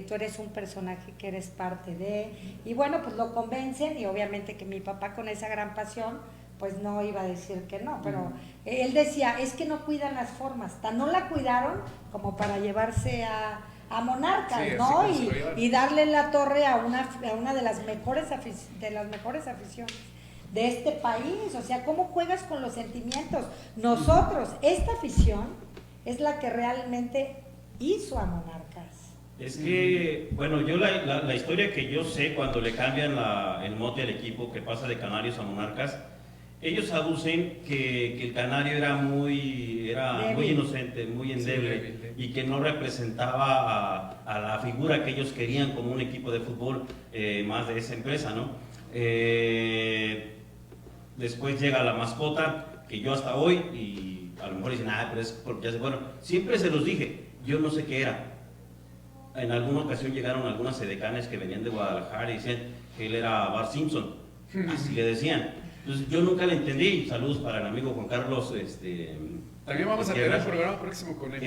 Tú eres un personaje que eres parte de, y bueno, pues lo convencen, y obviamente que mi papá con esa gran pasión, pues no iba a decir que no, pero él decía, es que no cuidan las formas, tan no la cuidaron como para llevarse a Monarcas, sí, ¿no? Y darle la torre a una de las mejores aficiones de este país. O sea, ¿cómo juegas con los sentimientos? Nosotros, esta afición es la que realmente hizo a Monarcas. Es que, bueno, yo la historia que yo sé cuando le cambian el mote al equipo, que pasa de Canarios a Monarcas, ellos aducen que el Canario era muy inocente, muy endeble, y que no representaba a la figura que ellos querían como un equipo de fútbol más de esa empresa, ¿no? Después llega la mascota, que yo hasta hoy, y a lo mejor dicen, pero es porque bueno, siempre se los dije, yo no sé qué era. En alguna ocasión llegaron algunas edecanes que venían de Guadalajara y decían que él era Bart Simpson, así le decían. Entonces yo nunca le entendí. Saludos para el amigo Juan Carlos. También vamos a tener el programa próximo con él.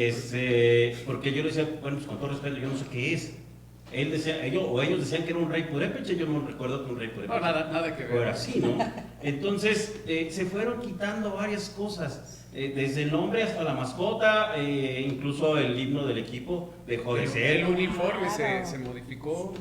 Porque yo le decía, bueno, pues con todo respeto, yo no sé qué es. Él decía, ellos decían que era un rey purépecha, yo no recuerdo que un rey purépecha. No, nada que ver. Era así, ¿no? Entonces se fueron quitando varias cosas. Desde el nombre hasta la mascota, incluso el himno del equipo dejó de ser. El uniforme se modificó.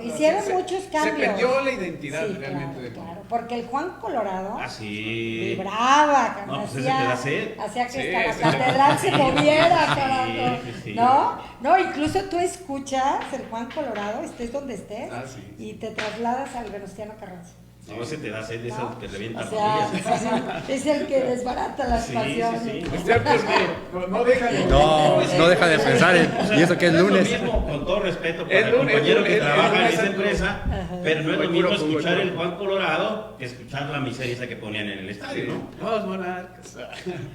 Hicieron muchos cambios. Se perdió la identidad realmente. Claro, porque el Juan Colorado vibraba, hacía que hasta la catedral se moviera, carajo. Sí. No, incluso tú escuchas el Juan Colorado, estés donde estés, y te trasladas al Venustiano Carranza. No, ese te da sed de esas ¿no? que revientan O sea, familias. es el que desbarata las Sí, pasiones. sí, sí. Es cierto, es que no deja de... No deja de pensar O sea, y eso que es no lunes. lo mismo, con todo respeto para Es el lunes, compañero es que lunes, trabaja en es esa lunes. empresa, Ajá. pero no es lo Hoy mismo puro fútbol, escuchar el puro. Juan Colorado que escuchar la miseria esa que ponían en el estadio, ¿no? Los monarcas.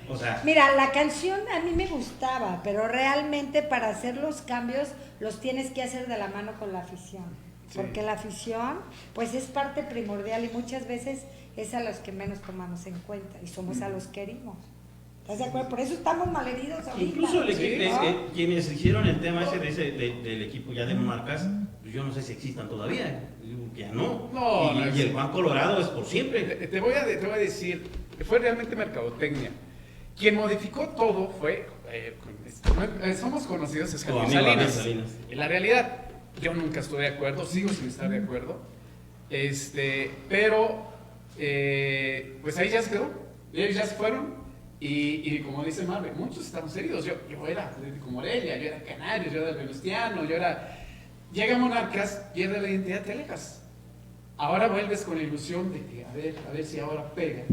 O sea, Mira, la canción a mí me gustaba, pero realmente para hacer los cambios los tienes que hacer de la mano con la afición. Sí. Porque la afición, pues es parte primordial y muchas veces es a los que menos tomamos en cuenta y somos a los que herimos. ¿Estás de acuerdo? Por eso estamos malheridos ahorita. incluso el equipo, ¿no? quienes hicieron el tema ese, del equipo ya de Monarcas, pues yo no sé si existan todavía, digo que ya no. No, y, no y el existe. Juan Colorado es por siempre. Te voy a decir, fue realmente mercadotecnia. Quien modificó todo fue, somos conocidos, es Tu Javier amigo Javier Salinas. Salinas. En la realidad, yo nunca estuve de acuerdo, sigo sin estar de acuerdo, pero pues ahí ya se quedó, ellos ya se fueron y como dice Marve, muchos estamos heridos. Yo era de Morelia, yo era Canario, yo era Venustiano, llega Monarcas, pierde la identidad, te alejas. Ahora vuelves con la ilusión de que a ver si ahora pega.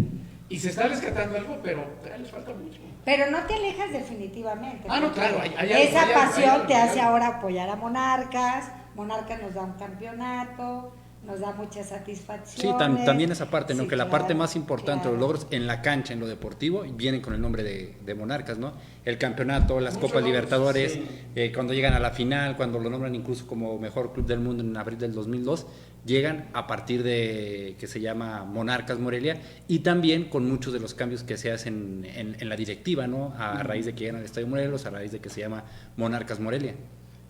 Y se está rescatando algo, pero les falta mucho. Pero no te alejas definitivamente. Ah, no, porque claro, hay esa algo, pasión te hay hace algo. ahora apoyar a Monarcas. Monarcas nos da un campeonato, nos da muchas Sí, satisfacciones. también esa parte, ¿no? Sí, Que la claro, parte más importante, claro. los logros en la cancha, en lo deportivo, vienen con el nombre de Monarcas, ¿no? El campeonato, las Muchos Copas logros, Libertadores, sí. cuando llegan a la final, cuando lo nombran incluso como mejor club del mundo en abril del 2002, llegan a partir de que se llama Monarcas Morelia y también con muchos de los cambios que se hacen en la directiva, ¿no? A raíz de que llegan al Estadio Morelos, a raíz de que se llama Monarcas Morelia.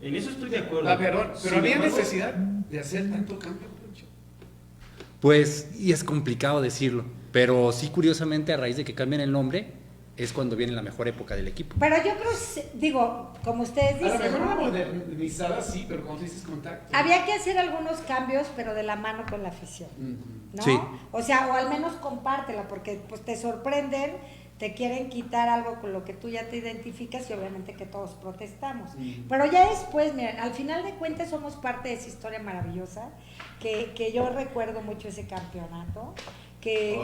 En eso estoy de acuerdo. Pero Sin había embargo, necesidad de hacer tanto cambio, Poncho. Pues, y es complicado decirlo, pero sí curiosamente a raíz de que cambian el nombre es cuando viene la mejor época del equipo. Pero yo creo, digo, como ustedes A lo dicen, mejor una ¿no? modernizada sí, pero como tú dices, contacto. Había que hacer algunos cambios, pero de la mano con la afición, ¿no? Sí. O sea, o al menos compártela, porque pues te sorprenden, te quieren quitar algo con lo que tú ya te identificas y obviamente que todos protestamos. Pero ya después, miren, al final de cuentas somos parte de esa historia maravillosa, que yo recuerdo mucho ese campeonato, que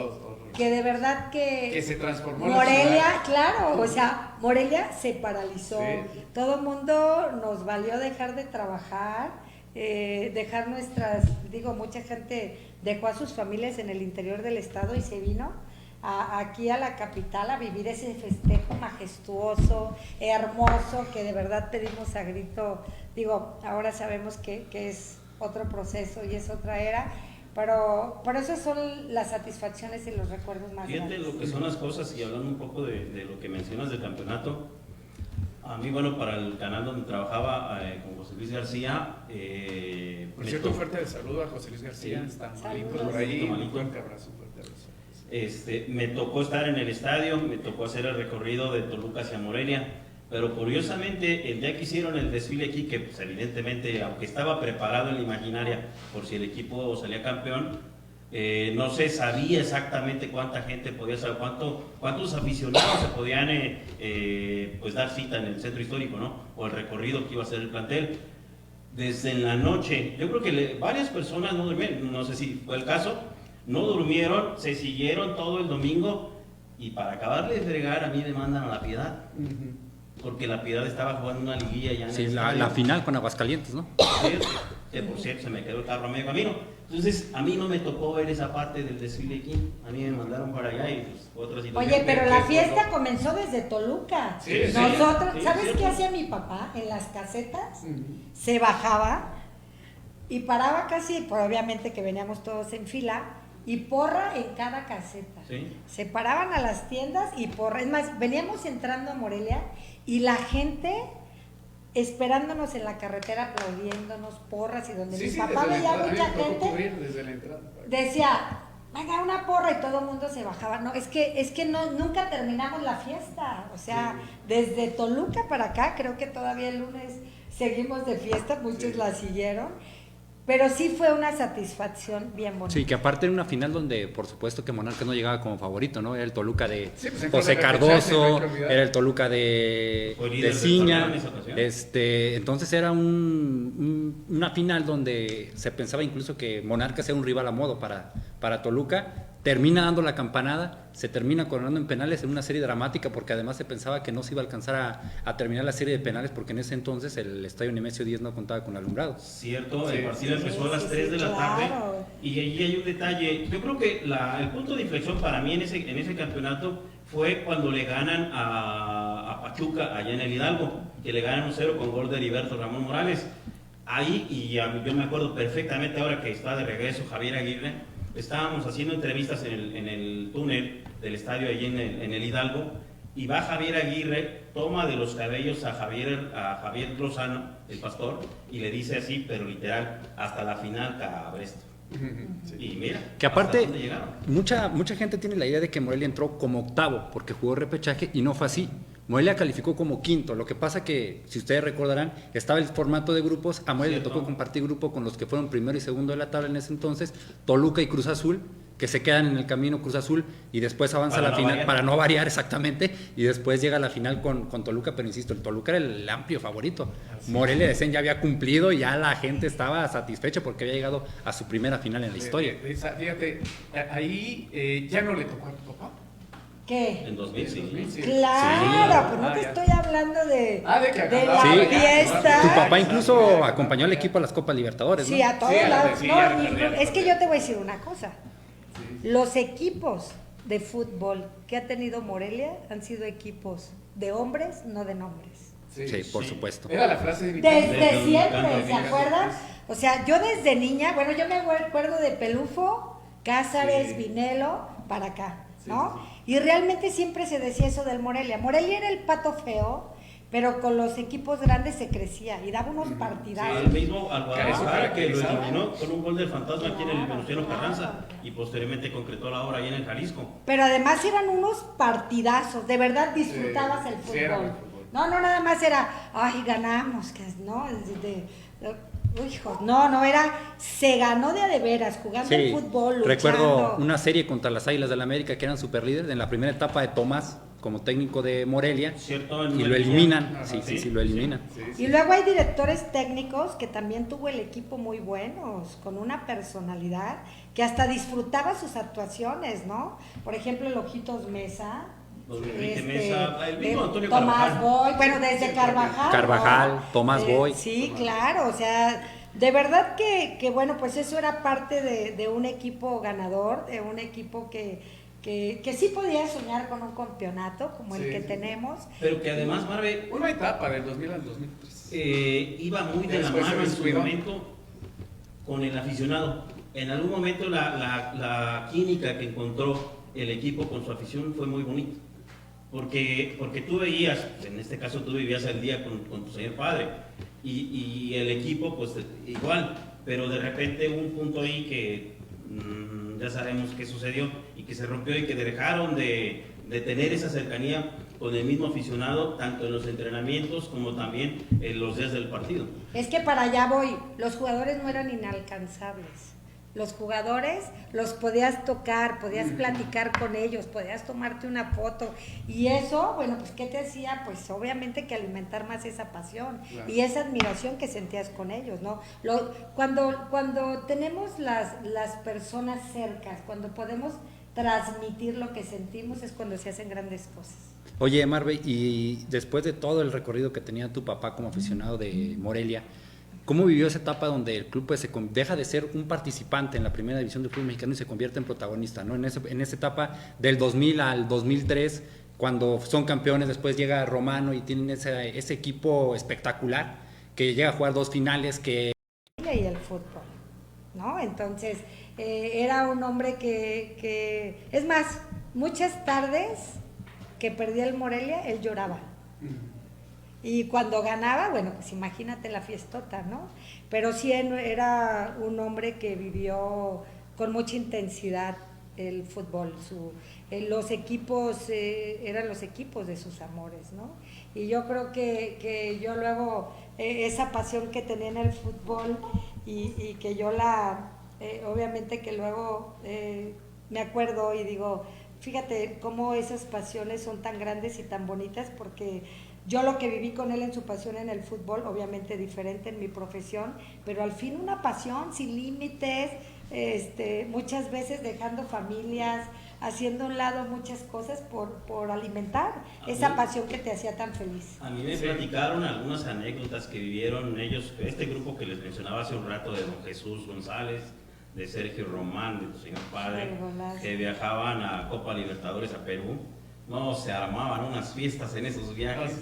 de verdad Que se transformó la Morelia, ciudad. claro, o sea, Morelia se paralizó, Sí. todo el mundo nos valió dejar de trabajar, dejar mucha gente dejó a sus familias en el interior del estado y se vino aquí a la capital a vivir ese festejo majestuoso, hermoso, que de verdad pedimos a grito, ahora sabemos que es otro proceso y es otra era, pero esas son las satisfacciones y los recuerdos más Fíjate grandes. lo que son las cosas y hablando un poco de lo que mencionas del campeonato. A mí, bueno, para el canal donde trabajaba con José Luis García. Por me cierto, un tocó- fuerte saludo a José Luis García, Sí. está Saludos. malito por ahí, Malito. un fuerte abrazo, un fuerte abrazo. Me tocó estar en el estadio, me tocó hacer el recorrido de Toluca hacia Morelia, pero curiosamente el día que hicieron el desfile aquí, que pues evidentemente, aunque estaba preparado en la imaginaria por si el equipo salía campeón, no se sabía exactamente cuánta gente podía saber, cuántos aficionados se podían pues dar cita en el centro histórico, ¿no? O el recorrido que iba a hacer el plantel. Desde en la noche, yo creo que varias personas no durmieron, no sé si fue el caso, no durmieron, se siguieron todo el domingo y para acabarle de fregar a mí me mandan a La Piedad, porque La Piedad estaba jugando una liguilla ya en Sí, el la estadio. final con Aguascalientes, ¿no? Que por cierto se me quedó el carro a medio camino. Entonces a mí no me tocó ver esa parte del desfile aquí, a mí me mandaron para allá y pues otra situación. Oye, pero la fiesta comenzó desde Toluca. Sí, sí, Nosotros, sí, ¿sabes cierto. qué hacía mi papá? En las casetas se bajaba y paraba casi, pues, obviamente que veníamos todos en fila, y porra en cada caseta. Sí. Se paraban a las tiendas y porra. Es más, veníamos entrando a Morelia y la gente esperándonos en la carretera, aplaudiéndonos, porras, y donde mi papá desde la veía entrada, a mí mucha me tocó gente, cubrir desde la entrada. decía, venga, una porra, y todo el mundo se bajaba. No, es que no, nunca terminamos la fiesta. O sea, desde Toluca para acá, creo que todavía el lunes seguimos de fiesta, muchos la siguieron. Pero sí fue una satisfacción bien bonita. Sí, que aparte era una final donde por supuesto que Monarcas no llegaba como favorito, ¿no? Era el Toluca de Sí, pues, en José cuanto a repechaje, no Cardoso, hay que olvidar. era el Toluca de Fue líder del Ciña, torneo en esa ocasión. entonces era una final donde se pensaba incluso que Monarcas era un rival a modo para para Toluca, termina dando la campanada, se termina coronando en penales en una serie dramática porque además se pensaba que no se iba a alcanzar a terminar la serie de penales porque en ese entonces el estadio Nemesio 10 no contaba con alumbrado. Cierto, el partido empezó a las 3 de la tarde y allí hay un detalle. Yo creo que el punto de inflexión para mí en ese campeonato fue cuando le ganan a Pachuca allá en el Hidalgo, que le ganan 1-0 con gol de Heriberto Ramón Morales. Ahí, y yo me acuerdo perfectamente ahora que está de regreso Javier Aguirre, estábamos haciendo entrevistas en el túnel del estadio allí en el Hidalgo, y va Javier Aguirre, toma de los cabellos a Javier Lozano, el pastor, y le dice así, pero literal, hasta la final cabresto. Sí. Y mira, que aparte mucha gente tiene la idea de que Morelia entró como octavo porque jugó repechaje y no fue así. Morelia calificó como quinto. Lo que pasa que, si ustedes recordarán, estaba el formato de grupos. A Morelia le tocó compartir grupo con los que fueron primero y segundo de la tabla en ese entonces, Toluca y Cruz Azul, que se quedan en el camino Cruz Azul y después avanza a la final, para no variar exactamente, y después llega a la final con Toluca, pero insisto, el Toluca era el amplio favorito. Morelia decían ya había cumplido y ya la gente estaba satisfecha porque había llegado a su primera final en la historia. Fíjate, ahí ya no le tocó a tu papá. ¿Qué? En 2000, sí. Claro, pues no te estoy hablando de la sí, fiesta. Tu papá incluso acompañó al equipo a las Copas Libertadores, ¿no? Sí, a todos lados. Es que yo te voy a decir una cosa. Sí. Los equipos de fútbol que ha tenido Morelia han sido equipos de hombres, no de nombres. Sí, por supuesto. Era la frase de mi Desde siempre, ¿se acuerdan? O sea, yo desde niña, bueno, yo me acuerdo de Pelufo, Cázares, Vinelo, para acá, ¿no? Y realmente siempre se decía eso del Morelia. Morelia era el pato feo, pero con los equipos grandes se crecía y daba unos partidazos. El mismo al Guadalajara que lo eliminó con un gol del fantasma aquí en el Venustiano Carranza y posteriormente concretó la obra ahí en el Jalisco. Pero además eran unos partidazos, de verdad disfrutabas el fútbol. No nada más era, ay, ganamos, que no, hijos, no, se ganó de veras, jugando el fútbol, luchando. Recuerdo una serie contra las Águilas del la América que eran super líderes en la primera etapa de Tomás como técnico de Morelia, y lo eliminan. Sí, lo eliminan. Y luego hay directores técnicos que también tuvo el equipo muy buenos, con una personalidad que hasta disfrutaba sus actuaciones, ¿no? Por ejemplo, el Ojitos Mesa. Mesa, el mismo Antonio Tomás Boy, bueno, desde Carvajal, ¿no? Tomás Boy. Sí, claro, o sea, de verdad que bueno, pues eso era parte de un equipo ganador, de un equipo que sí podía soñar con un campeonato como el que tenemos. Pero que además, Marve, una etapa del 2000 al 2003. Iba muy de la mano en su momento con el aficionado. En algún momento la química que encontró el equipo con su afición fue muy bonita. Porque tú veías, en este caso tú vivías el día con tu señor padre y el equipo pues igual, pero de repente hubo un punto ahí que ya sabemos qué sucedió y que se rompió y que dejaron de tener esa cercanía con el mismo aficionado, tanto en los entrenamientos como también en los días del partido. Es que para allá voy, los jugadores no eran inalcanzables. Los jugadores los podías tocar, podías platicar con ellos, podías tomarte una foto y eso, bueno, pues ¿qué te hacía? Pues obviamente que alimentar más esa pasión y esa admiración que sentías con ellos, ¿no? Cuando tenemos las personas cercas, cuando podemos transmitir lo que sentimos es cuando se hacen grandes cosas. Oye, Marve, y después de todo el recorrido que tenía tu papá como aficionado de Morelia, ¿cómo vivió esa etapa donde el club pues, deja de ser un participante en la primera división del fútbol mexicano y se convierte en protagonista, ¿no? En esa etapa del 2000 al 2003, cuando son campeones, después llega Romano y tienen ese equipo espectacular que llega a jugar 2 finales que... Y el fútbol, ¿no? Entonces, era un hombre que... Es más, muchas tardes que perdía el Morelia, él lloraba. Y cuando ganaba, bueno, pues imagínate la fiestota, ¿no? Pero sí era un hombre que vivió con mucha intensidad el fútbol. Los equipos eran los equipos de sus amores, ¿no? Y yo creo que yo luego, esa pasión que tenía en el fútbol y que yo obviamente que luego me acuerdo y digo, fíjate cómo esas pasiones son tan grandes y tan bonitas porque... Yo lo que viví con él en su pasión en el fútbol, obviamente diferente en mi profesión, pero al fin una pasión sin límites, muchas veces dejando familias, haciendo a un lado muchas cosas por alimentar esa pasión que te hacía tan feliz. A mí me platicaron algunas anécdotas que vivieron ellos, este grupo que les mencionaba hace un rato de don Jesús González, de Sergio Román, de tu señor padre, que viajaban a Copa Libertadores a Perú. No, se armaban unas fiestas en esos viajes.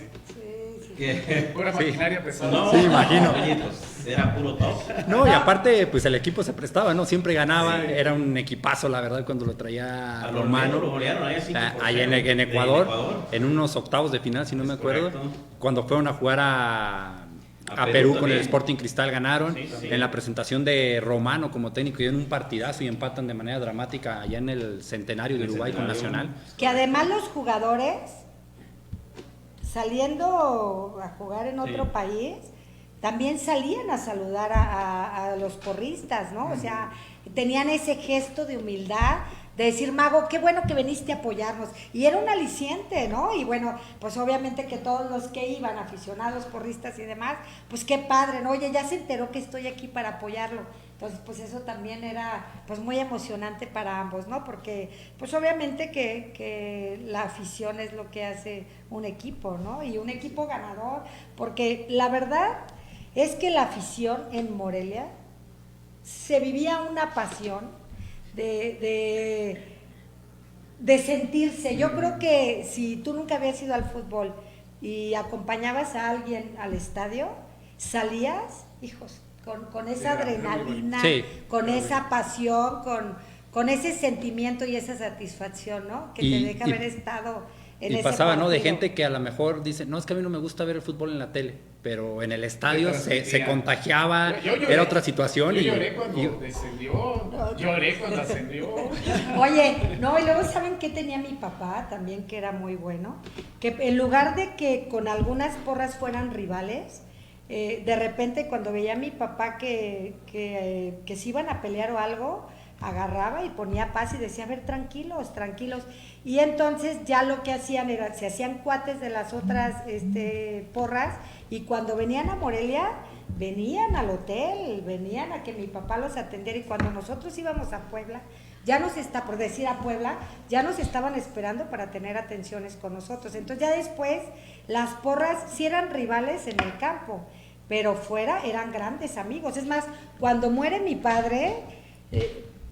Pura maquinaria pesada. No, sí, imagino. Oye, pues era puro top. No, y aparte, pues el equipo se prestaba, ¿no? Siempre ganaba, era un equipazo, la verdad, cuando lo traía A Romano. lo golearon ahí 5-0 Allá en Ecuador, en unos octavos de final, si no me acuerdo. Correcto. Cuando fueron a jugar a Perú Perú con también. el Sporting Cristal ganaron. Sí, sí. En la presentación de Romano como técnico, y en un partidazo y empatan de manera dramática allá en el centenario de Uruguay con Nacional. Que además los jugadores, saliendo a jugar en otro país, también salían a saludar a los porristas, ¿no? O sea, tenían ese gesto de humildad, de decir, Mago, qué bueno que viniste a apoyarnos. Y era un aliciente, ¿no? Y bueno, pues obviamente que todos los que iban, aficionados, porristas y demás, pues qué padre, ¿no? Oye, ya se enteró que estoy aquí para apoyarlo. Entonces, pues eso también era pues muy emocionante para ambos, ¿no? Porque pues obviamente que la afición es lo que hace un equipo, ¿no? Y un equipo ganador, porque la verdad es que la afición en Morelia se vivía una pasión de sentirse. Yo creo que si tú nunca habías ido al fútbol y acompañabas a alguien al estadio, salías, hijos, con esa adrenalina, sí, con esa pasión, con ese sentimiento y esa satisfacción, ¿no? Que te deja haber estado en y ese pasaba, partido. ¿no? De gente que a lo mejor dice, no, es que a mí no me gusta ver el fútbol en la tele, pero en el estadio se contagiaba, Yo lloré. era otra situación. Yo y lloré cuando descendió, lloré cuando ascendió. Oye, no, y luego ¿saben qué tenía mi papá también, que era muy bueno? Que en lugar de que con algunas porras fueran rivales, de repente cuando veía a mi papá que se iban a pelear o algo, agarraba y ponía paz y decía, a ver, tranquilos, tranquilos. Y entonces ya lo que hacían era, se hacían cuates de las otras porras, y cuando venían a Morelia, venían al hotel, venían a que mi papá los atendiera, y cuando nosotros íbamos a Puebla, ya nos está, por decir a Puebla, ya nos estaban esperando para tener atenciones con nosotros. Entonces ya después, las porras sí eran rivales en el campo, pero fuera eran grandes amigos. Es más, cuando muere mi padre,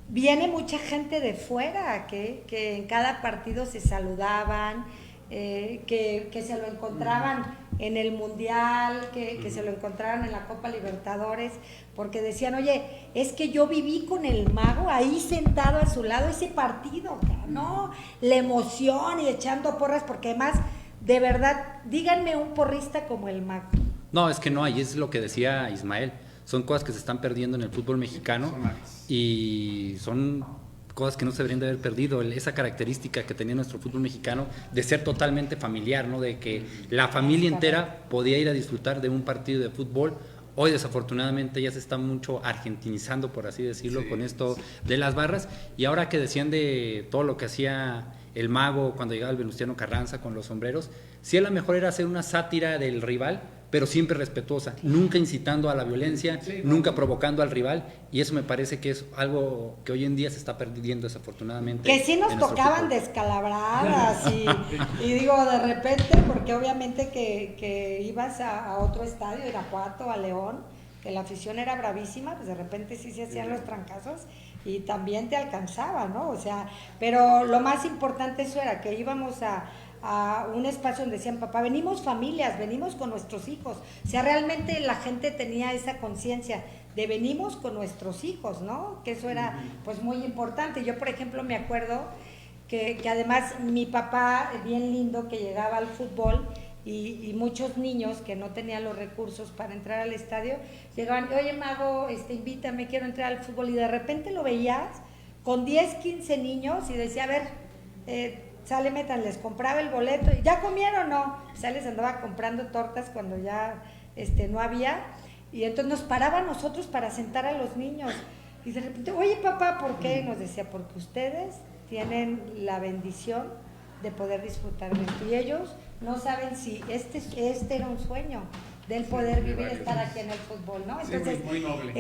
viene mucha gente de fuera que en cada partido se saludaban, que se lo encontraban en el Mundial, que se lo encontraban en la Copa Libertadores, porque decían, oye, es que yo viví con el Mago ahí sentado a su lado ese partido, ¿no? La emoción y echando porras, porque además, de verdad, díganme un porrista como el Mago. No, es que no hay, es lo que decía Ismael. Son cosas que se están perdiendo en el fútbol mexicano y son cosas que no se deberían de haber perdido. Esa característica que tenía nuestro fútbol mexicano de ser totalmente familiar, ¿no? De que la familia entera podía ir a disfrutar de un partido de fútbol. Hoy desafortunadamente ya se está mucho argentinizando, por así decirlo, con esto de las barras. Y ahora que decían de todo lo que hacía el Mago cuando llegaba el Venustiano Carranza con los sombreros, sí, a lo mejor era hacer una sátira del rival, pero siempre respetuosa, nunca incitando a la violencia, nunca provocando al rival, y eso me parece que es algo que hoy en día se está perdiendo desafortunadamente. Que sí nos tocaban descalabradas y digo, de repente, porque obviamente que ibas a otro estadio, Irapuato, a León, que la afición era bravísima, pues de repente sí se hacían los trancazos y también te alcanzaba, ¿no? O sea, pero lo más importante eso era que íbamos a un espacio donde decían, papá, venimos familias, venimos con nuestros hijos. O sea, realmente la gente tenía esa conciencia de venimos con nuestros hijos, ¿no? Que eso era pues muy importante. Yo, por ejemplo, me acuerdo que además mi papá, bien lindo, que llegaba al fútbol y muchos niños que no tenían los recursos para entrar al estadio, llegaban, oye, Mago, invítame, quiero entrar al fútbol. Y de repente lo veías con 10, 15 niños y decía, a ver, sale, metan, les compraba el boleto, y ¿ya comieron o no? O sea, les andaba comprando tortas cuando ya no había, y entonces nos paraba a nosotros para sentar a los niños, y de repente, oye papá, ¿por qué? Y nos decía, porque ustedes tienen la bendición de poder disfrutar de esto, y ellos no saben si este era un sueño, del poder vivir, verdad que estar sí. aquí en el fútbol, ¿no? Sí, Entonces, muy noble.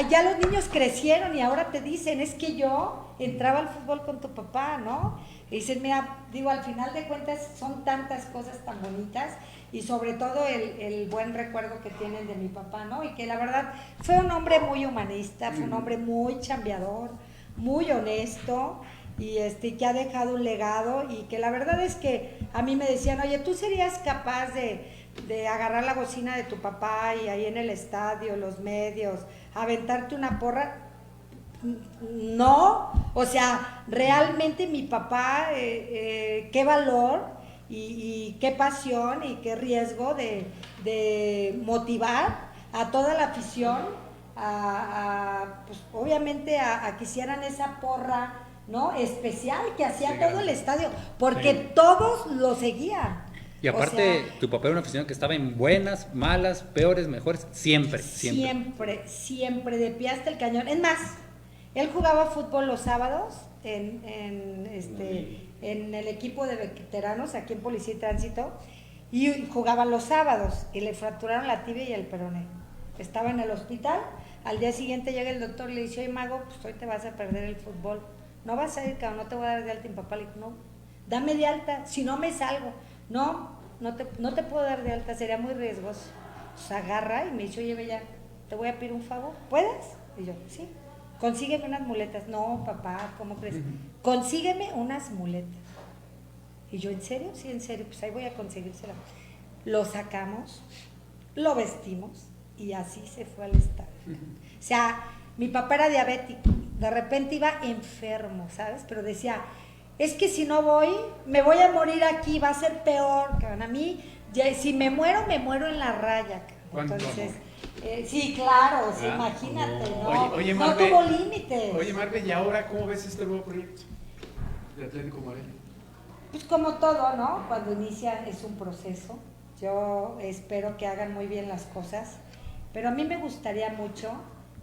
ya los niños crecieron y ahora te dicen, es que yo entraba al fútbol con tu papá, ¿no? Y dicen, mira, digo, al final de cuentas son tantas cosas tan bonitas y sobre todo el buen recuerdo que tienen de mi papá, ¿no? Y que la verdad fue un hombre muy humanista, fue un hombre muy chambeador, muy honesto y que ha dejado un legado y que la verdad es que a mí me decían, oye, ¿tú serías capaz de agarrar la bocina de tu papá y ahí en el estadio, los medios, aventarte una porra? No, o sea, realmente mi papá, qué valor y qué pasión y qué riesgo de motivar a toda la afición pues, obviamente a que hicieran esa porra, ¿no? Especial que hacía Sí, todo el estadio, porque todos lo seguían. Y aparte, tu papá era un aficionado que estaba en buenas, malas, peores, mejores, siempre. Siempre, de pie hasta el cañón. Es más, él jugaba fútbol los sábados en el equipo de veteranos aquí en Policía y Tránsito y jugaba los sábados y le fracturaron la tibia y el peroné. Estaba en el hospital, al día siguiente llega el doctor y le dice, oye Mago, pues hoy te vas a perder el fútbol. No vas a ir, cabrón, no te voy a dar de alta. Y mi papá le dijo, no, dame de alta, si no me salgo. No te puedo dar de alta, sería muy riesgoso. Pues agarra y me dice, oye, Bella, te voy a pedir un favor, ¿puedes? Y yo, sí, consígueme unas muletas. No, papá, ¿cómo crees? Consígueme unas muletas. Y yo, ¿en serio? Sí, en serio, pues ahí voy a conseguírsela. Lo sacamos, lo vestimos y así se fue al estadio. O sea, mi papá era diabético, de repente iba enfermo, ¿sabes? Pero decía, es que si no voy, me voy a morir aquí, va a ser peor, cabrón. A mí, si me muero en la raya, cabrón. Entonces, sí, claro, sí, imagínate, ¿no? Oye, no Marve, tuvo límites. Oye, Marve, ¿y ahora cómo ves este nuevo proyecto de Atlético Morelia? Pues como todo, ¿no? Cuando inicia es un proceso. Yo espero que hagan muy bien las cosas, pero a mí me gustaría mucho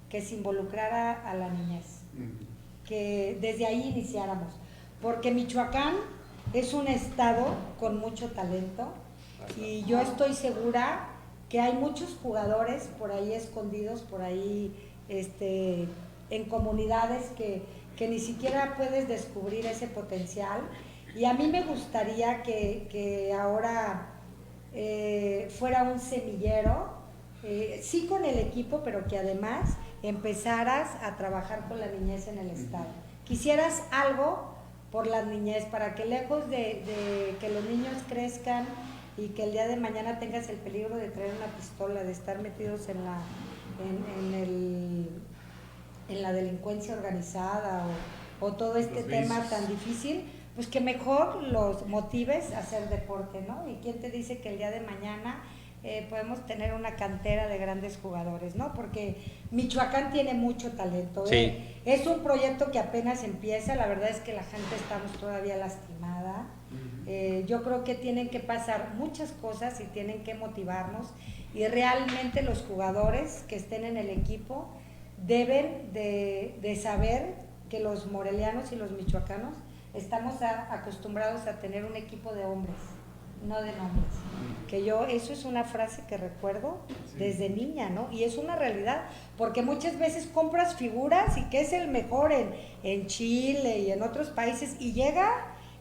que se involucrara a la niñez, que desde ahí iniciáramos, porque Michoacán es un estado con mucho talento y yo estoy segura que hay muchos jugadores por ahí escondidos, por ahí en comunidades que ni siquiera puedes descubrir ese potencial. Y a mí me gustaría que ahora fuera un semillero, sí con el equipo, pero que además empezaras a trabajar con la niñez en el estado. Quisieras algo por la niñez, para que lejos de que los niños crezcan y que el día de mañana tengas el peligro de traer una pistola, de estar metidos en la delincuencia organizada o todo este tema tan difícil, pues que mejor los motives a hacer deporte, ¿no? Y quién te dice que el día de mañana podemos tener una cantera de grandes jugadores, ¿no? Porque Michoacán tiene mucho talento. Sí. Es un proyecto que apenas empieza, la verdad es que la gente estamos todavía lastimada. Yo creo que tienen que pasar muchas cosas y tienen que motivarnos y realmente los jugadores que estén en el equipo deben de saber que los morelianos y los michoacanos estamos acostumbrados a tener un equipo de hombres, no de nombres. Que eso es una frase que recuerdo desde niña, ¿no? Y es una realidad, porque muchas veces compras figuras y que es el mejor en Chile y en otros países y llega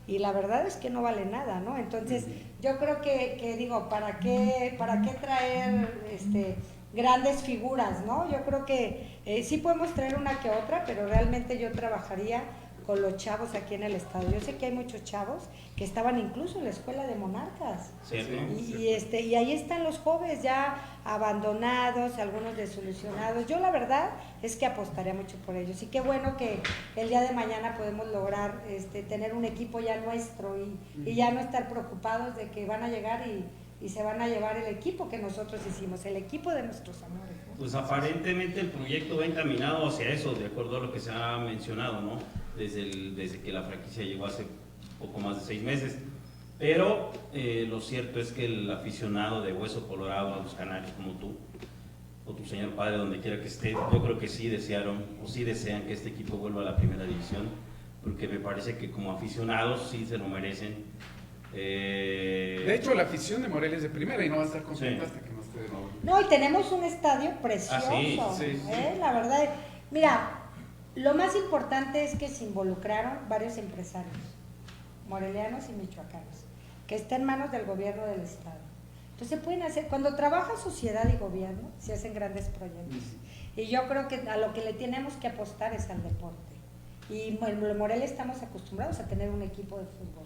y la verdad es que no vale nada, ¿no? Entonces yo creo que digo, ¿para qué traer grandes figuras, ¿no? Yo creo que sí podemos traer una que otra, pero realmente yo trabajaría con los chavos aquí en el estado. Yo sé que hay muchos chavos que estaban incluso en la escuela de Monarcas. Y ahí están los jóvenes ya abandonados, algunos desilusionados. Yo la verdad es que apostaría mucho por ellos. Y qué bueno que el día de mañana podemos lograr tener un equipo ya nuestro y ya no estar preocupados de que van a llegar y se van a llevar el equipo que nosotros hicimos, el equipo de nuestros amores, ¿no? Pues aparentemente el proyecto va encaminado hacia eso, de acuerdo a lo que se ha mencionado, ¿no? Desde que la franquicia llegó hace poco más de 6 meses. Pero lo cierto es que el aficionado de Hueso Colorado a los Canarios como tú, o tu señor padre, donde quiera que esté, yo creo que sí desearon o sí desean que este equipo vuelva a la primera división, porque me parece que como aficionados sí se lo merecen. De hecho, la afición de Morelia es de primera y no va a estar contenta hasta que no esté No, y tenemos un estadio precioso, sí, La verdad. Mira, lo más importante es que se involucraron varios empresarios, morelianos y michoacanos, que está en manos del gobierno del estado. Entonces se pueden hacer, cuando trabaja sociedad y gobierno, se hacen grandes proyectos. Y yo creo que a lo que le tenemos que apostar es al deporte. Y en Morelia estamos acostumbrados a tener un equipo de fútbol.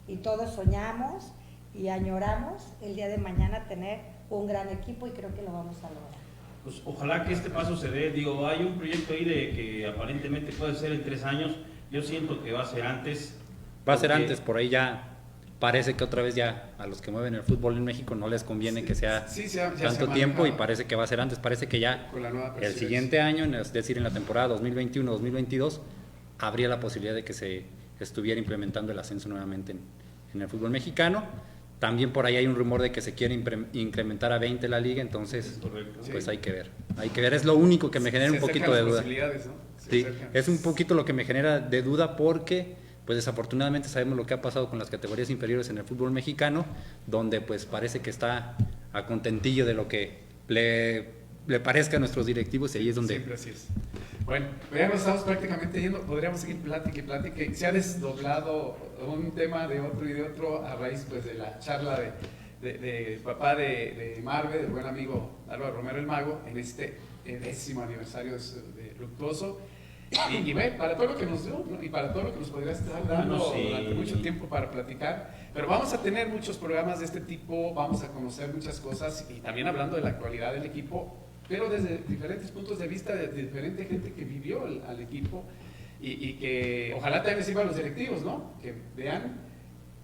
Y todos soñamos y añoramos el día de mañana tener un gran equipo y creo que lo vamos a lograr. Pues ojalá que este paso se dé. Digo, hay un proyecto ahí de que aparentemente puede ser en 3 años. Yo siento que va a ser antes. Va a ser antes, por ahí ya parece que otra vez ya a los que mueven el fútbol en México no les conviene que sea tanto tiempo y parece que va a ser antes. Parece que ya el siguiente año, es decir, en la temporada 2021-2022, habría la posibilidad de que se estuviera implementando el ascenso nuevamente en el fútbol mexicano. También por ahí hay un rumor de que se quiere incrementar a 20 la liga, entonces pues hay que ver. Es lo único que me genera un poquito de duda. ¿No? Sí, es un poquito lo que me genera de duda porque pues desafortunadamente sabemos lo que ha pasado con las categorías inferiores en el fútbol mexicano, donde pues parece que está a contentillo de lo que le parezca a nuestros directivos y ahí es donde... Siempre así es. Bueno, ya nos estamos prácticamente yendo, podríamos seguir plática y se ha desdoblado un tema de otro y de otro a raíz pues de la charla de papá de Marve, del buen amigo Álvaro Romero el Mago, en este 10º aniversario de Luctuoso. Y bueno, para todo lo que nos dio, ¿no? Y para todo lo que nos podría estar dando durante mucho tiempo para platicar, pero vamos a tener muchos programas de este tipo, vamos a conocer muchas cosas y también hablando de la actualidad del equipo, pero desde diferentes puntos de vista de diferente gente que vivió al equipo y que ojalá también les sirva a los directivos, ¿no? Que vean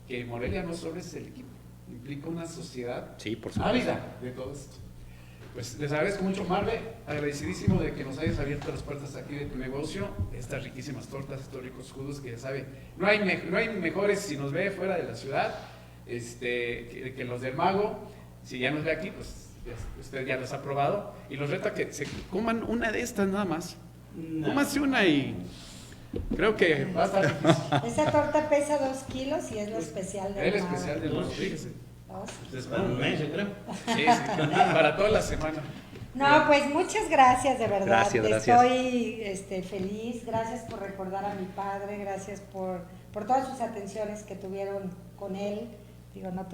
que Morelia no solo es el equipo, implica una sociedad ávida de todo esto. Pues les agradezco mucho, Marve, agradecidísimo de que nos hayas abierto las puertas aquí de tu negocio, estas riquísimas tortas, estos ricos judos que ya sabe, no hay mejores si nos ve fuera de la ciudad, que los del Mago. Si ya nos ve aquí, pues usted ya los ha probado y los reto a que se coman una de estas nada más. Cómanse una y creo que va a estar difícil. Esa torta pesa 2 kilos y es lo especial del Mago. Especial del Mago, fíjese. Es para un mes, yo creo. Sí, para toda la semana. No, pues muchas gracias, de verdad. Gracias. Estoy feliz. Gracias por recordar a mi padre. Gracias por todas sus atenciones que tuvieron con él. Digo, no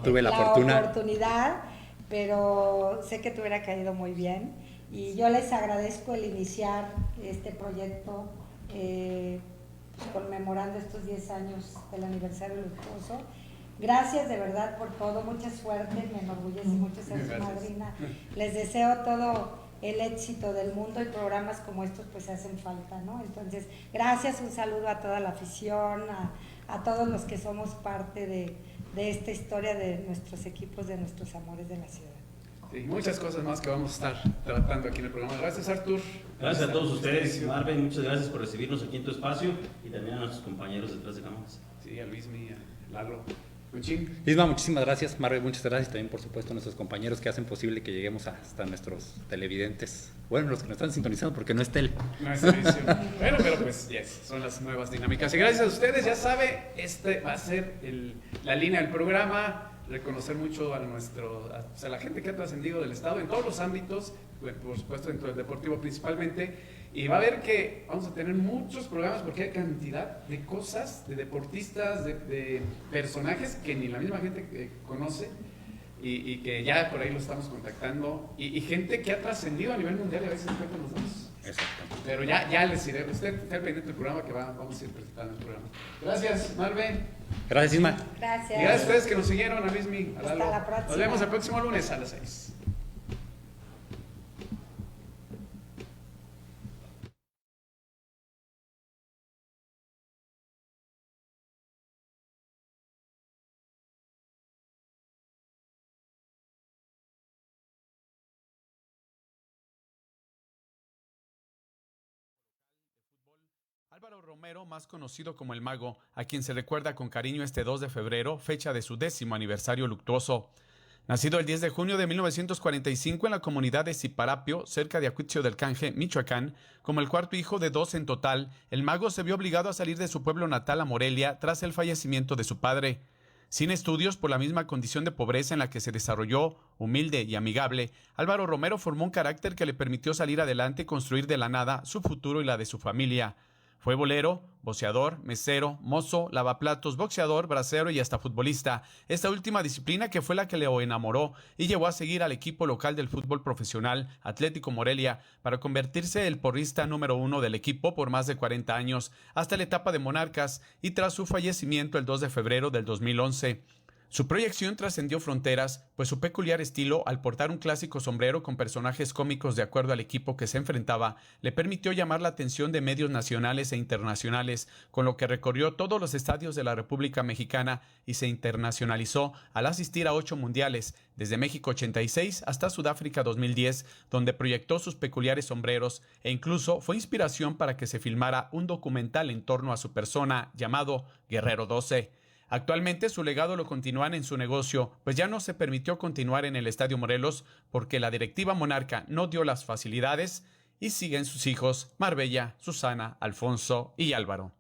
tuve la oportunidad, pero sé que te hubiera caído muy bien. Y yo les agradezco el iniciar este proyecto conmemorando estos 10 años del aniversario luctuoso. Gracias de verdad por todo, mucha suerte, me enorgullece mucho ser su madrina. Les deseo todo el éxito del mundo y programas como estos pues hacen falta, ¿no? Entonces, gracias, un saludo a toda la afición, a todos los que somos parte de esta historia de nuestros equipos, de nuestros amores de la ciudad. Sí, muchas cosas más que vamos a estar tratando aquí en el programa. Gracias, Artur. Gracias a todos ustedes, Marvin, muchas gracias por recibirnos aquí en tu espacio y también a nuestros compañeros detrás de cámaras. Sí, a Luismi, a Lalo. Isma, muchísimas gracias. Marve, muchas gracias. También, por supuesto, a nuestros compañeros que hacen posible que lleguemos hasta nuestros televidentes. Bueno, los que nos están sintonizando, porque no es tele. No es televisión. Bueno, pero pues son las nuevas dinámicas. Y gracias a ustedes, ya sabe, va a ser la línea del programa. Reconocer mucho a la gente que ha trascendido del Estado en todos los ámbitos, por supuesto dentro del deportivo principalmente. Y va a ver que vamos a tener muchos programas porque hay cantidad de cosas, de deportistas, de personajes que ni la misma gente conoce y que ya por ahí lo estamos contactando y gente que ha trascendido a nivel mundial y a veces cuenta los dos. Exacto. Pero ya les iré, usted está pendiente del programa que vamos a ir presentando el programa. Gracias, Marve. Gracias, Isma. Gracias. Y gracias a ustedes que nos siguieron, a Luismi, a Lalo. Hasta la próxima. Nos vemos el próximo lunes a las 6. Álvaro Romero, más conocido como El Mago, a quien se recuerda con cariño este 2 de febrero, fecha de su 10º aniversario luctuoso. Nacido el 10 de junio de 1945 en la comunidad de Ziparapio, cerca de Acuitzio del Canje, Michoacán, como el cuarto hijo de 2 en total, El Mago se vio obligado a salir de su pueblo natal a Morelia tras el fallecimiento de su padre. Sin estudios, por la misma condición de pobreza en la que se desarrolló, humilde y amigable, Álvaro Romero formó un carácter que le permitió salir adelante y construir de la nada su futuro y la de su familia. Fue bolero, boceador, mesero, mozo, lavaplatos, boxeador, bracero y hasta futbolista. Esta última disciplina que fue la que le enamoró y llevó a seguir al equipo local del fútbol profesional, Atlético Morelia, para convertirse el porrista número 1 del equipo por más de 40 años, hasta la etapa de Monarcas y tras su fallecimiento el 2 de febrero del 2011. Su proyección trascendió fronteras, pues su peculiar estilo, al portar un clásico sombrero con personajes cómicos de acuerdo al equipo que se enfrentaba, le permitió llamar la atención de medios nacionales e internacionales, con lo que recorrió todos los estadios de la República Mexicana y se internacionalizó al asistir a 8 mundiales, desde México 86 hasta Sudáfrica 2010, donde proyectó sus peculiares sombreros e incluso fue inspiración para que se filmara un documental en torno a su persona llamado Guerrero 12. Actualmente su legado lo continúan en su negocio, pues ya no se permitió continuar en el Estadio Morelos porque la directiva monarca no dio las facilidades y siguen sus hijos Marbella, Susana, Alfonso y Álvaro.